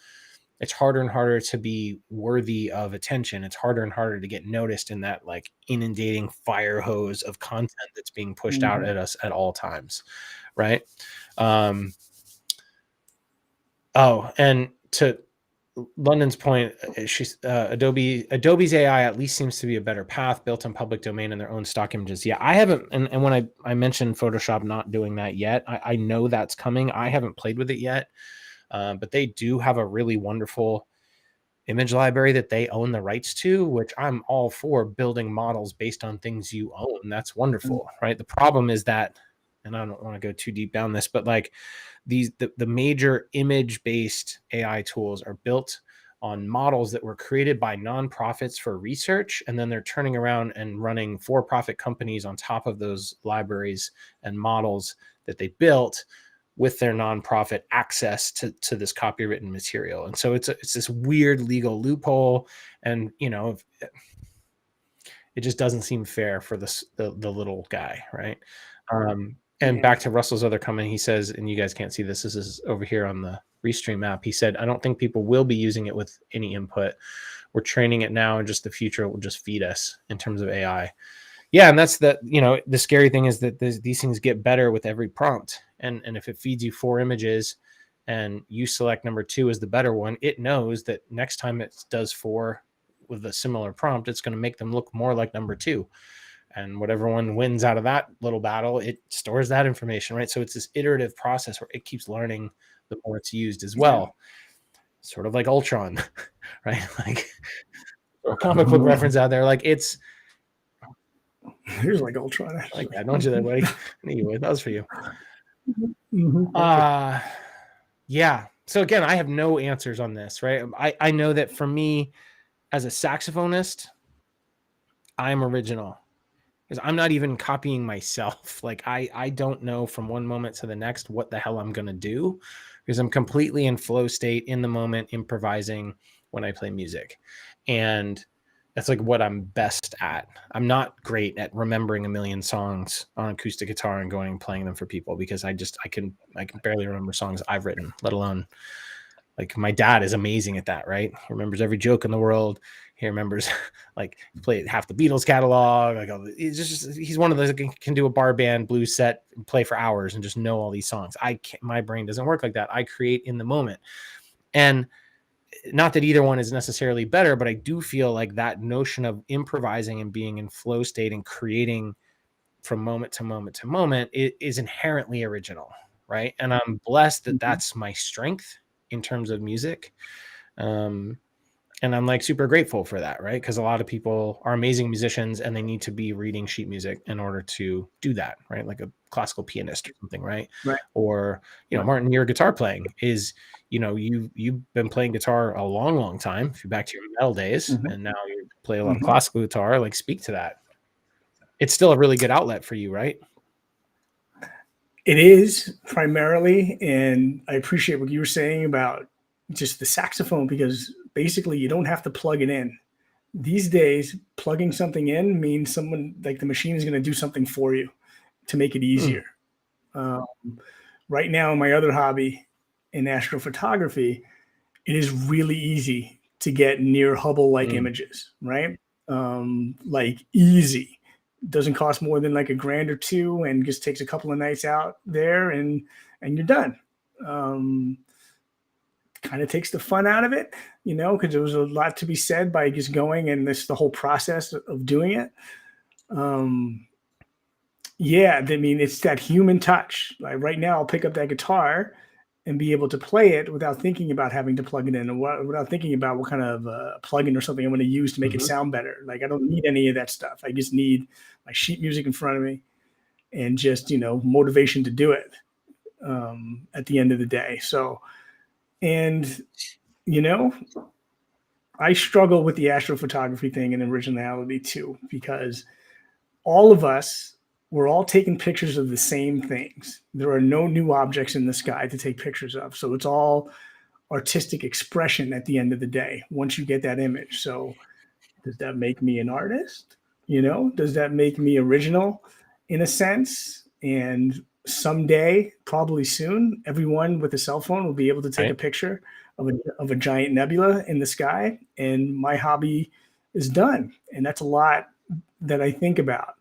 It's harder and harder to be worthy of attention. It's harder and harder to get noticed in that like inundating fire hose of content that's being pushed out at us at all times. Right. And to London's point, she's Adobe's AI at least seems to be a better path, built on public domain and their own stock images. Yeah, I haven't, and when I mentioned Photoshop not doing that yet, I know that's coming. I haven't played with it yet, but they do have a really wonderful image library that they own the rights to, which I'm all for building models based on things you own. That's wonderful, right? The problem is that, and I don't want to go too deep down this, but like the major image-based AI tools are built on models that were created by nonprofits for research, and then they're turning around and running for-profit companies on top of those libraries and models that they built with their nonprofit access to this copywritten material. And so it's this weird legal loophole, and it just doesn't seem fair for the little guy, right? And back to Russell's other comment, he says, and you guys can't see this is over here on the Restream app. He said, I don't think people will be using it with any input. We're training it now, and just the future will just feed us in terms of AI. Yeah, and that's the scary thing is that these things get better with every prompt. And if it feeds you 4 images and you select number 2 as the better one, it knows that next time it does 4 with a similar prompt, it's going to make them look more like number 2. And whatever one wins out of that little battle, it stores that information, right? So it's this iterative process where it keeps learning the more it's used as well. Sort of like Ultron, right? Like a comic book reference out there. Like it's here's like Ultron. Like that, don't you, there, buddy? Anyway, that was for you. Yeah. So again, I have no answers on this, right? I know that for me, as a saxophonist, I'm original because I'm not even copying myself. Like I don't know from one moment to the next what the hell I'm gonna do because I'm completely in flow state in the moment, improvising when I play music, and that's like what I'm best at. I'm not great at remembering a million songs on acoustic guitar and going and playing them for people because I can barely remember songs I've written, let alone like my dad is amazing at that, right? He remembers every joke in the world. He remembers like play half the Beatles catalog. Like he's one of those that can do a bar band blues set and play for hours and just know all these songs. My brain doesn't work like that. I create in the moment. And not that either one is necessarily better, but I do feel like that notion of improvising and being in flow state and creating from moment to moment to moment is inherently original, right? And I'm blessed that that's my strength in terms of music. And I'm like super grateful for that, right? Because a lot of people are amazing musicians and they need to be reading sheet music in order to do that, right? Like a classical pianist or something, right? Right. Or, Martin, your guitar playing is, you've been playing guitar a long, long time. If you're back to your metal days, and now you play a lot of classical guitar, like speak to that. It's still a really good outlet for you, right? It is primarily, and I appreciate what you were saying about just the saxophone because basically you don't have to plug it in. These days, plugging something in means someone like the machine is going to do something for you to make it easier. Right now, my other hobby in astrophotography, it is really easy to get near Hubble-like images, right? Like easy. Doesn't cost more than like $1,000 or $2,000, and just takes a couple of nights out there, and you're done. Kind of takes the fun out of it, because there was a lot to be said by just going and the whole process of doing it. Yeah, I mean, it's that human touch. Like right now, I'll pick up that guitar and be able to play it without thinking about having to plug it in, or without thinking about what kind of plugin or something I'm going to use to make it sound better. Like I don't need any of that stuff. I just need my sheet music in front of me and just, motivation to do it at the end of the day. So, and, I struggle with the astrophotography thing and originality too, because all of us, we're all taking pictures of the same things. There are no new objects in the sky to take pictures of. So it's all artistic expression at the end of the day, once you get that image. So does that make me an artist? Does that make me original in a sense? And someday, probably soon, everyone with a cell phone will be able to take a picture of a giant nebula in the sky, and my hobby is done. And that's a lot that I think about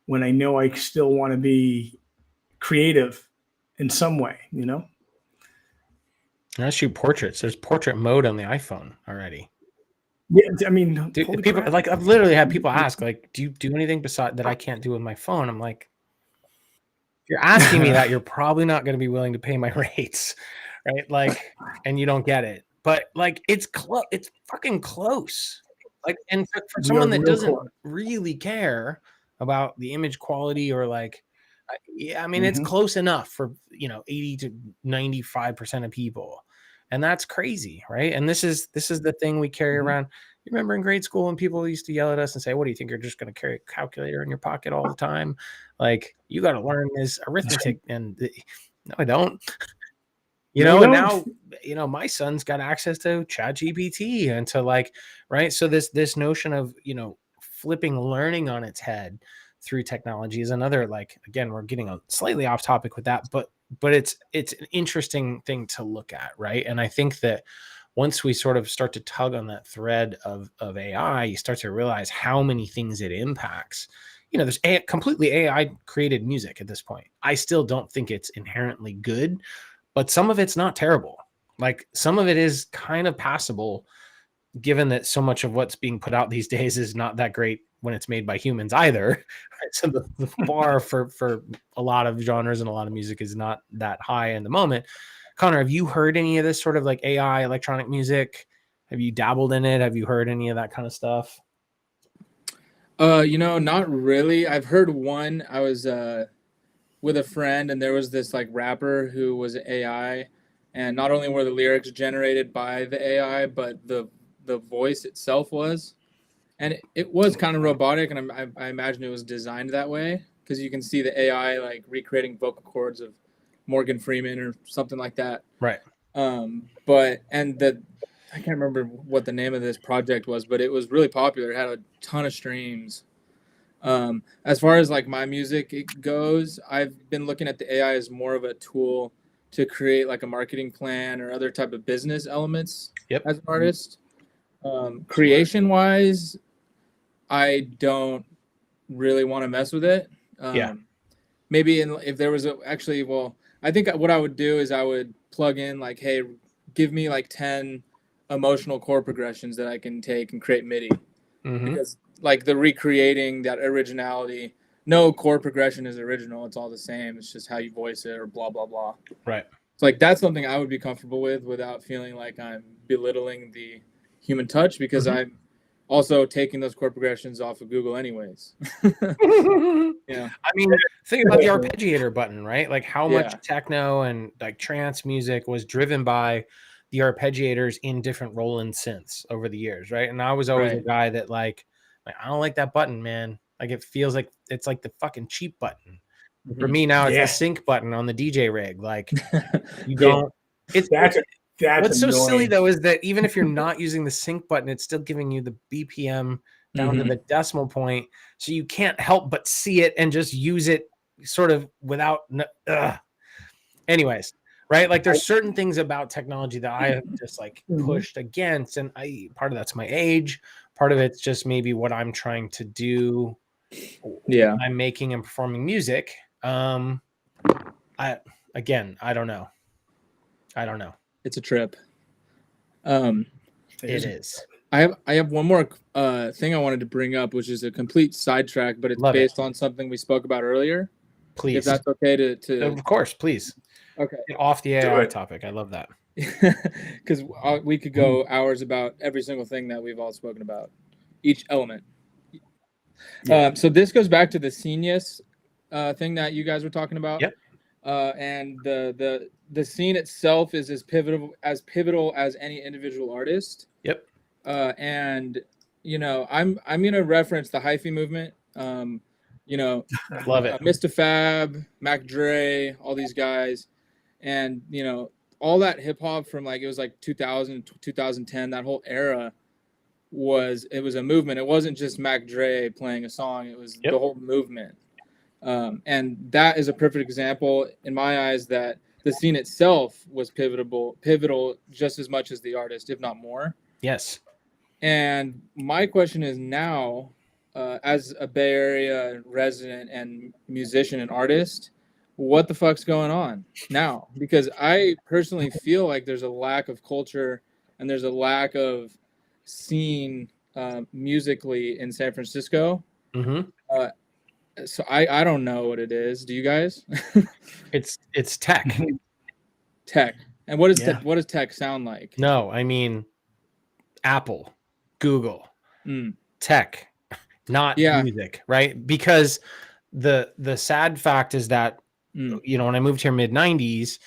when I know I still want to be creative in some way, I shoot portraits. There's portrait mode on the iPhone already. Yeah, I mean, dude, people like I've literally had people ask, like, do you do anything beside that I can't do with my phone? I'm like, if you're asking me that, you're probably not going to be willing to pay my rates, right? Like, and you don't get it. But like, it's fucking close. Like, and for someone that doesn't really care about the image quality or like, yeah, I mean, it's close enough for 80 to 95% of people. And that's crazy, right? And this is the thing we carry around. You remember in grade school when people used to yell at us and say, "What do you think? You're just going to carry a calculator in your pocket all the time? Like, you got to learn this arithmetic." And no, I don't. And now, my son's got access to ChatGPT and to like, right? So this notion of flipping learning on its head through technology is another, like, again, we're getting a slightly off topic with that, but it's an interesting thing to look at, right? And I think that once we sort of start to tug on that thread of AI, you start to realize how many things it impacts. There's completely AI created music at this point. I still don't think it's inherently good, but some of it's not terrible. Like some of it is kind of passable, given that so much of what's being put out these days is not that great when it's made by humans either. Right? So the bar for a lot of genres and a lot of music is not that high in the moment. Connor, have you heard any of this sort of like AI electronic music? Have you dabbled in it? Have you heard any of that kind of stuff? Not really. I've heard one. I was with a friend, and there was this like rapper who was AI, and not only were the lyrics generated by the AI, but the voice itself was, and it was kind of robotic, and I imagine it was designed that way because you can see the AI like recreating vocal cords of Morgan Freeman or something like that. Right. I can't remember what the name of this project was, but it was really popular. It had a ton of streams. As far as like my music goes, I've been looking at the AI as more of a tool to create like a marketing plan or other type of business elements as an artist. Creation wise, I don't really want to mess with it. Maybe if there was I think what I would do is I would plug in like, hey, give me like 10 emotional chord progressions that I can take and create MIDI. Because like the recreating that originality, no chord progression is original. It's all the same. It's just how you voice it or blah, blah, blah. Right. So like that's something I would be comfortable with without feeling like I'm belittling the human touch, because I'm also taking those chord progressions off of Google anyways. Yeah. I mean, think about the arpeggiator button, right? Like how much techno and like trance music was driven by the arpeggiators in different Roland synths over the years, right? And I was always a guy that like I don't like that button, man. Like it feels like it's like the fucking cheap button. For me now, it's the sync button on the DJ rig. Like you don't. It's that's what's annoying. So silly though is that even if you're not using the sync button, it's still giving you the BPM down to the decimal point, so you can't help but see it and just use it sort of without. Anyways, right? Like there's certain things about technology that I have just like Mhm. pushed against, and part of that's my age, part of it's just maybe what I'm trying to do Yeah. when I'm making and performing music. I don't know. It's a trip. Um, It is. I have one more thing I wanted to bring up, which is a complete sidetrack, but it's Love it. based on something we spoke about earlier. If Please. that's okay to Of course, please. okay. Get off the Do AI it. topic. I love that. Because we could go hours about every single thing that we've all spoken about, each element. Yeah. So this goes back to the Scenius thing that you guys were talking about. Yep. And the scene itself is as pivotal as any individual artist. Yep. And I'm gonna reference the hyphy movement. Love it. Mr. Fab, Mac Dre, all these guys, and all that hip hop from like it was like 2000 2010, that whole era was a movement. It wasn't just Mac Dre playing a song, it was Yep. the whole movement. And that is a perfect example in my eyes that the scene itself was pivotal just as much as the artist, if not more. Yes. And my question is now, as a Bay Area resident and musician and artist, what the fuck's going on now? Because I personally feel like there's a lack of culture and there's a lack of scene musically in San Francisco. Mm-hmm. So I don't know what it is. Do you guys? It's tech. Tech. And what Yeah. what does tech sound like? No, I mean Apple, Google, Mm. tech, not Yeah. music, right? Because the sad fact is that when I moved here mid 90s,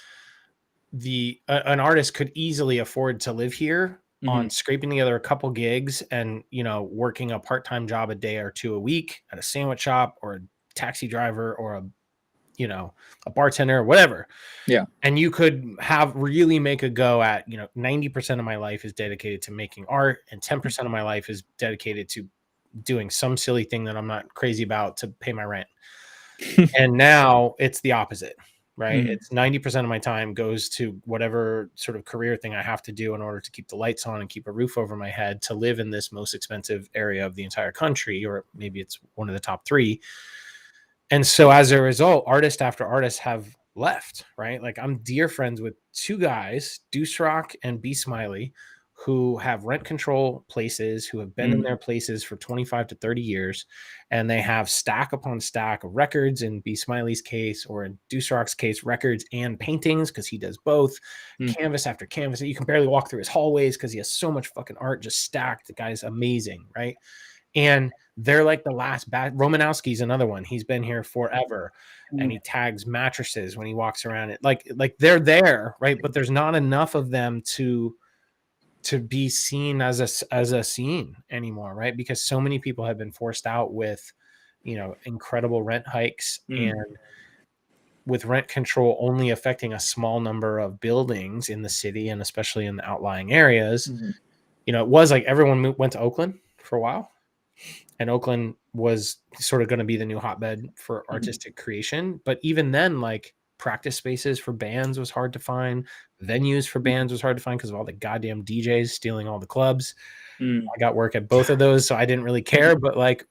an artist could easily afford to live here on scraping together a couple gigs and working a part-time job a day or two a week at a sandwich shop or a taxi driver or a bartender or whatever. Yeah. And you could really make a go at 90% of my life is dedicated to making art and 10% of my life is dedicated to doing some silly thing that I'm not crazy about to pay my rent. And now it's the opposite, right? It's 90% of my time goes to whatever sort of career thing I have to do in order to keep the lights on and keep a roof over my head to live in this most expensive area of the entire country, or maybe it's one of the top 3. And so as a result, artist after artist have left, right? Like I'm dear friends with 2 guys, Deuce Rock and B Smiley, who have rent control places, who have been in their places for 25 to 30 years. And they have stack upon stack of records in B Smiley's case, or in Deuce Rock's case, records and paintings, because he does both, canvas after canvas. You can barely walk through his hallways because he has so much fucking art just stacked. The guy's amazing, right? And they're like the last Romanowski's another one. He's been here forever, and he tags mattresses when he walks around it. Like they're there, right? But there's not enough of them to be seen as a scene anymore, right? Because so many people have been forced out with incredible rent hikes and with rent control only affecting a small number of buildings in the city and especially in the outlying areas. It was like everyone went to Oakland for a while, and Oakland was sort of going to be the new hotbed for artistic creation. But even then, like practice spaces for bands was hard to find. Venues for bands was hard to find because of all the goddamn DJs stealing all the clubs. I got work at both of those, so I didn't really care. But like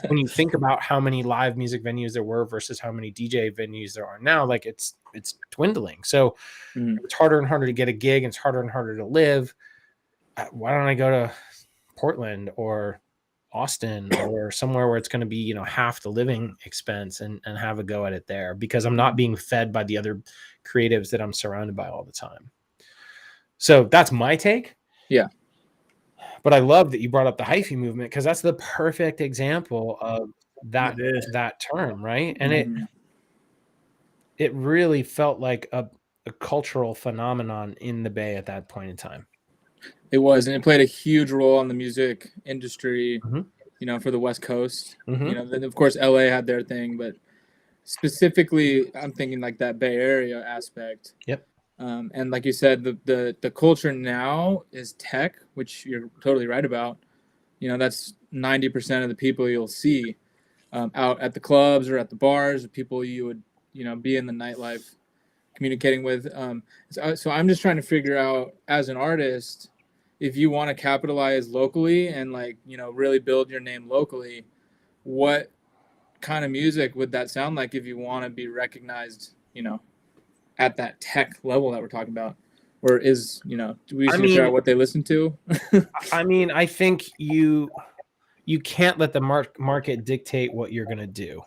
when you think about how many live music venues there were versus how many DJ venues there are now, like it's dwindling. So it's harder and harder to get a gig, and it's harder and harder to live. Why don't I go to Portland or Austin or somewhere where it's going to be, half the living expense and have a go at it there, because I'm not being fed by the other creatives that I'm surrounded by all the time. So that's my take. Yeah. But I love that you brought up the hyphy movement, because that's the perfect example of that term, right? And it really felt like a cultural phenomenon in the Bay at that point in time. It was, and it played a huge role in the music industry, for the West Coast. Then of course LA had their thing, but specifically I'm thinking like that Bay Area aspect. Yep. And like you said, the culture now is tech, which you're totally right about. That's 90% of the people you'll see out at the clubs or at the bars, the people you would be in the nightlife communicating with. So I'm just trying to figure out, as an artist, if you want to capitalize locally and like, you know, really build your name locally, what kind of music would that sound like if you want to be recognized, you know, at that tech level that we're talking about? Or is, you know, do we need to figure out what they listen to? I mean, I think you can't let the market dictate what you're going to do.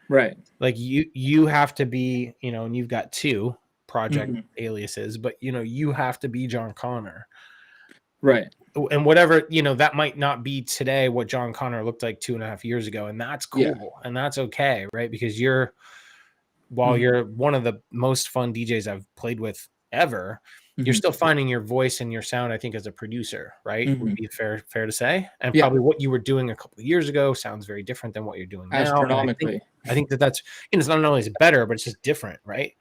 Right. Like you have to be, you know, and you've got 2 project Mm-hmm. aliases, but you know, you have to be John Connor. Right. And whatever, you know, that might not be today what John Connor looked like 2.5 years ago. And that's cool. Yeah. And that's okay. Right. Because while Mhm. you're one of the most fun DJs I've played with ever, you're Mhm. still finding your voice and your sound, I think, as a producer, right? Mhm. Would be fair to say. And Yeah. probably what you were doing a couple of years ago sounds very different than what you're doing now. And Astronomically. I think that's, you know, it's not always better, but it's just different, right?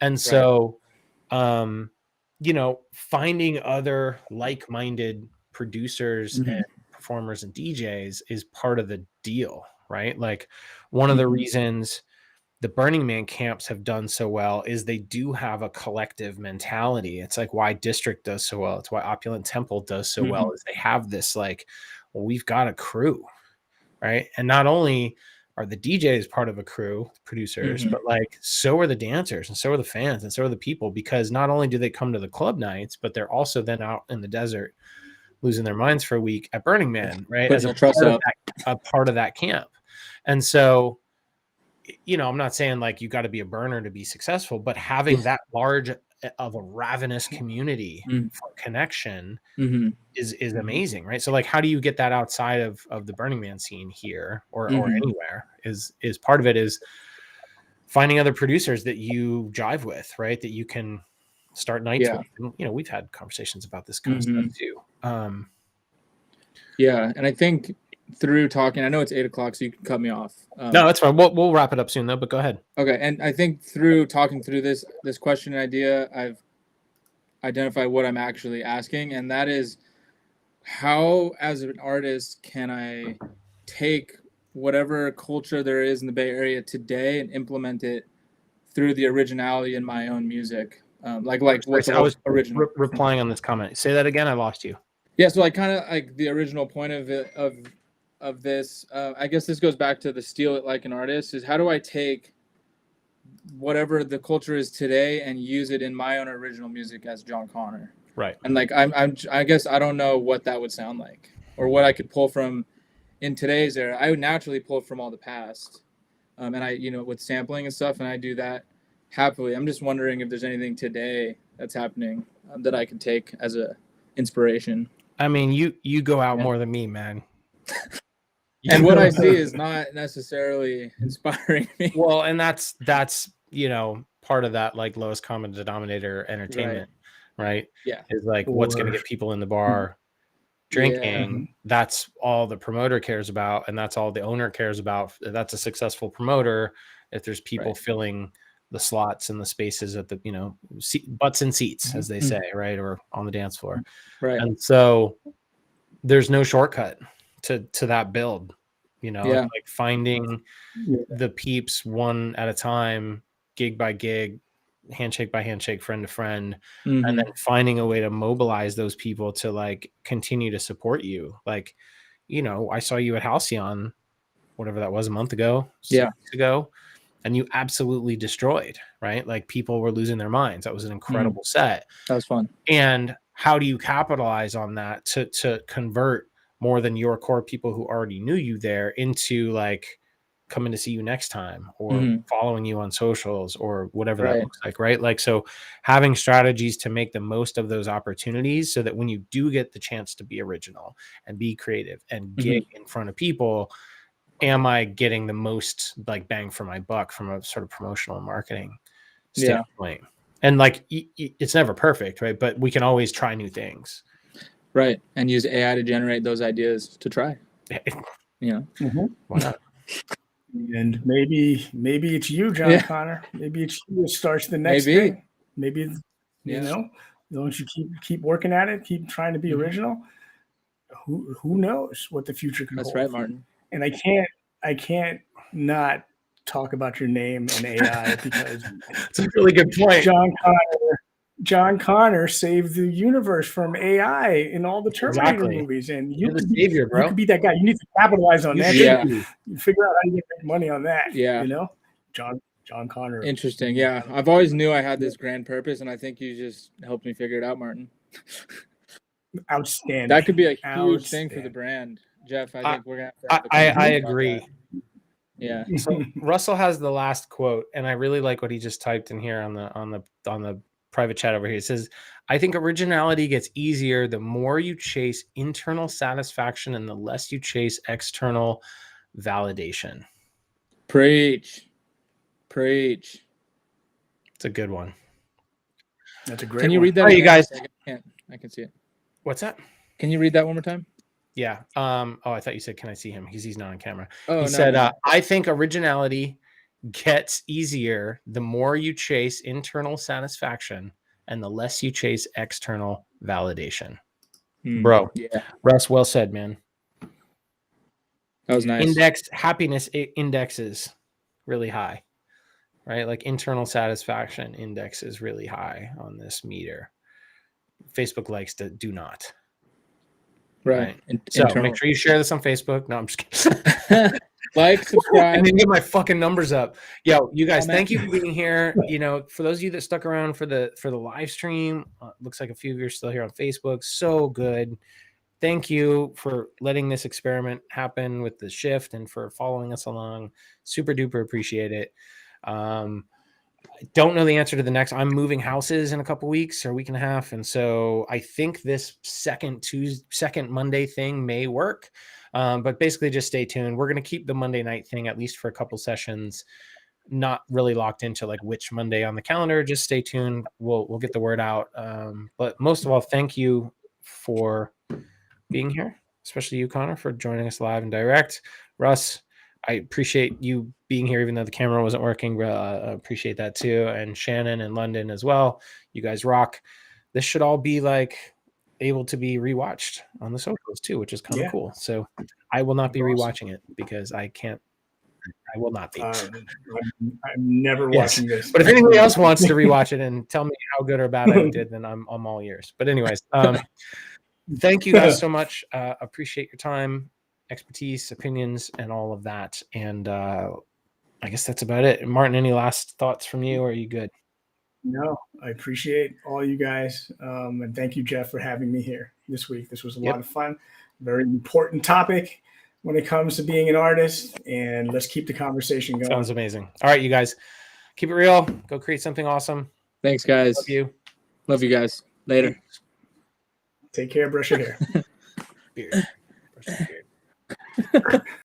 And Right. so, you know, finding other like-minded producers Mhm. and performers and DJs is part of the deal, right? Like one of the Mhm. reasons the Burning Man camps have done so well is they do have a collective mentality. It's like why District does so well. It's why Opulent Temple does so well, is they have this like, well, we've got a crew, right? And not only are the DJs part of a crew, producers, Mhm. but like so are the dancers and so are the fans and so are the people, because not only do they come to the club nights, but they're also then out in the desert losing their minds for a week at Burning Man, right? As Putting their trust up. a part of that camp. And so, you know, I'm not saying like you got to be a burner to be successful, but having that large of a ravenous community Mhm. for connection Mhm. is amazing, right? So like how do you get that outside of the Burning Man scene here or Mhm. anywhere is part of it is finding other producers that you jive with, right? That you can start nights Yeah. with. And, you know, we've had conversations about this kind of Mhm. stuff too. Yeah, and I think through talking, I know it's 8:00, so you can cut me off. No, that's fine. We'll wrap it up soon though, but go ahead. Okay, and I think through talking through this question and idea, I've identified what I'm actually asking, and that is, how, as an artist, can I take whatever culture there is in the Bay Area today and implement it through the originality in my own music? Like what's I was original? replying on this comment. Say that again. I lost you. Yeah, so like kind of like the original point of it of this. I guess this goes back to the steal it like an artist. Is how do I take whatever the culture is today and use it in my own original music as John Connor? Right. And like I guess I don't know what that would sound like or what I could pull from in today's era. I would naturally pull from all the past, and I, you know, with sampling and stuff, and I do that happily. I'm just wondering if there's anything today that's happening that I could take as a inspiration. I mean, you go out more than me, man. And what I see is not necessarily inspiring me. Well, and that's you know, part of that like lowest common denominator entertainment, right? Yeah. Is like what's going to get people in the bar drinking. Yeah. That's all the promoter cares about, and that's all the owner cares about. That's a successful promoter if there's people filling the slots and the spaces at the, you know, butts and seats, as they say, right? Or on the dance floor. Right. And so there's no shortcut to that build, you know. Yeah. It's like finding the peeps one at a time, gig by gig, handshake by handshake, friend to friend, and then finding a way to mobilize those people to like continue to support you. Like, you know, I saw you at Halcyon, whatever that was, a month ago, 6 weeks ago, and you absolutely destroyed, right? Like people were losing their minds. That was an incredible set. That was fun. And how do you capitalize on that to convert more than your core people who already knew you there into like coming to see you next time or following you on socials or whatever that looks like, right? Like, so having strategies to make the most of those opportunities so that when you do get the chance to be original and be creative and gig in front of people, am I getting the most like bang for my buck from a sort of promotional and marketing standpoint? And like, it's never perfect, right? But we can always try new things. Right. And use AI to generate those ideas to try. You know, Why not? And maybe it's you, John Connor. Maybe it's you that starts the next thing. Maybe you know, don't you keep working at it, keep trying to be original. Who knows what the future can hold? That's right, Martin. And I can't not talk about your name and AI because It's a really good point. John Connor saved the universe from AI in all the Terminator Exactly. movies, and You're the savior, bro. you could be that guy. You need to capitalize on You that. should Yeah. be. You figure out how you make money on that. Yeah. You know, John Connor. Interesting. Yeah. I've always knew I had this grand purpose, and I think you just helped me figure it out, Martin. Outstanding. That could be a huge thing for the brand. Jeff, I think we're going to have to have a I conversation about agree. that. Yeah. So Russell has the last quote, and I really like what he just typed in here on the private chat over here. It says, "I think originality gets easier the more you chase internal satisfaction and the less you chase external validation." Preach. It's a good one. That's a great. Can you read that? All right, you guys. I can see it. What's that? Can you read that one more time? Yeah. Oh, I thought you said, "Can I see him?" Because he's not on camera. Oh, He no, said, no. "I think originality gets easier the more you chase internal satisfaction and the less you chase external validation." Bro, Yeah, Russ, well said, man. that was nice. Happiness indexes really high, right? Like internal satisfaction index is really high on this meter. Facebook likes to do not. Right. So make sure you share this on Facebook. No, I'm just kidding. Like, subscribe. I didn't get my fucking numbers up. Yo, you guys, thank you for being here. You know, for those of you that stuck around for the live stream, looks like a few of you are still here on Facebook. So good. Thank you for letting this experiment happen with the shift and for following us along. Super duper appreciate it. I don't know the answer to the next. I'm moving houses in a couple weeks or a week and a half, and so I think this second Monday thing may work. But basically, just stay tuned. We're going to keep the Monday night thing at least for a couple sessions. Not really locked into like which Monday on the calendar. Just stay tuned. We'll get the word out. But most of all, thank you for being here, especially you, Connor, for joining us live and direct. Russ, I appreciate you being here, even though the camera wasn't working. Appreciate that too. And Shannon and London as well. You guys rock. This should all be like able to be rewatched on the socials too, which is kind of cool. So I will not be rewatching it because I can't. I will not be. I'm never watching this. But if anybody else wants to rewatch it and tell me how good or bad I did, then I'm all ears. But anyways, thank you guys so much. Appreciate your time, expertise, opinions, and all of that. And I guess that's about it. Martin, any last thoughts from you, or are you good? No, I appreciate all you guys. And thank you, Jeff, for having me here this week. This was a lot of fun. Very important topic when it comes to being an artist. And let's keep the conversation going. Sounds amazing. All right, you guys. Keep it real. Go create something awesome. Thanks, guys. Love you. Love you guys. Later. Take care. Brush your hair. Beard. Brush your beard.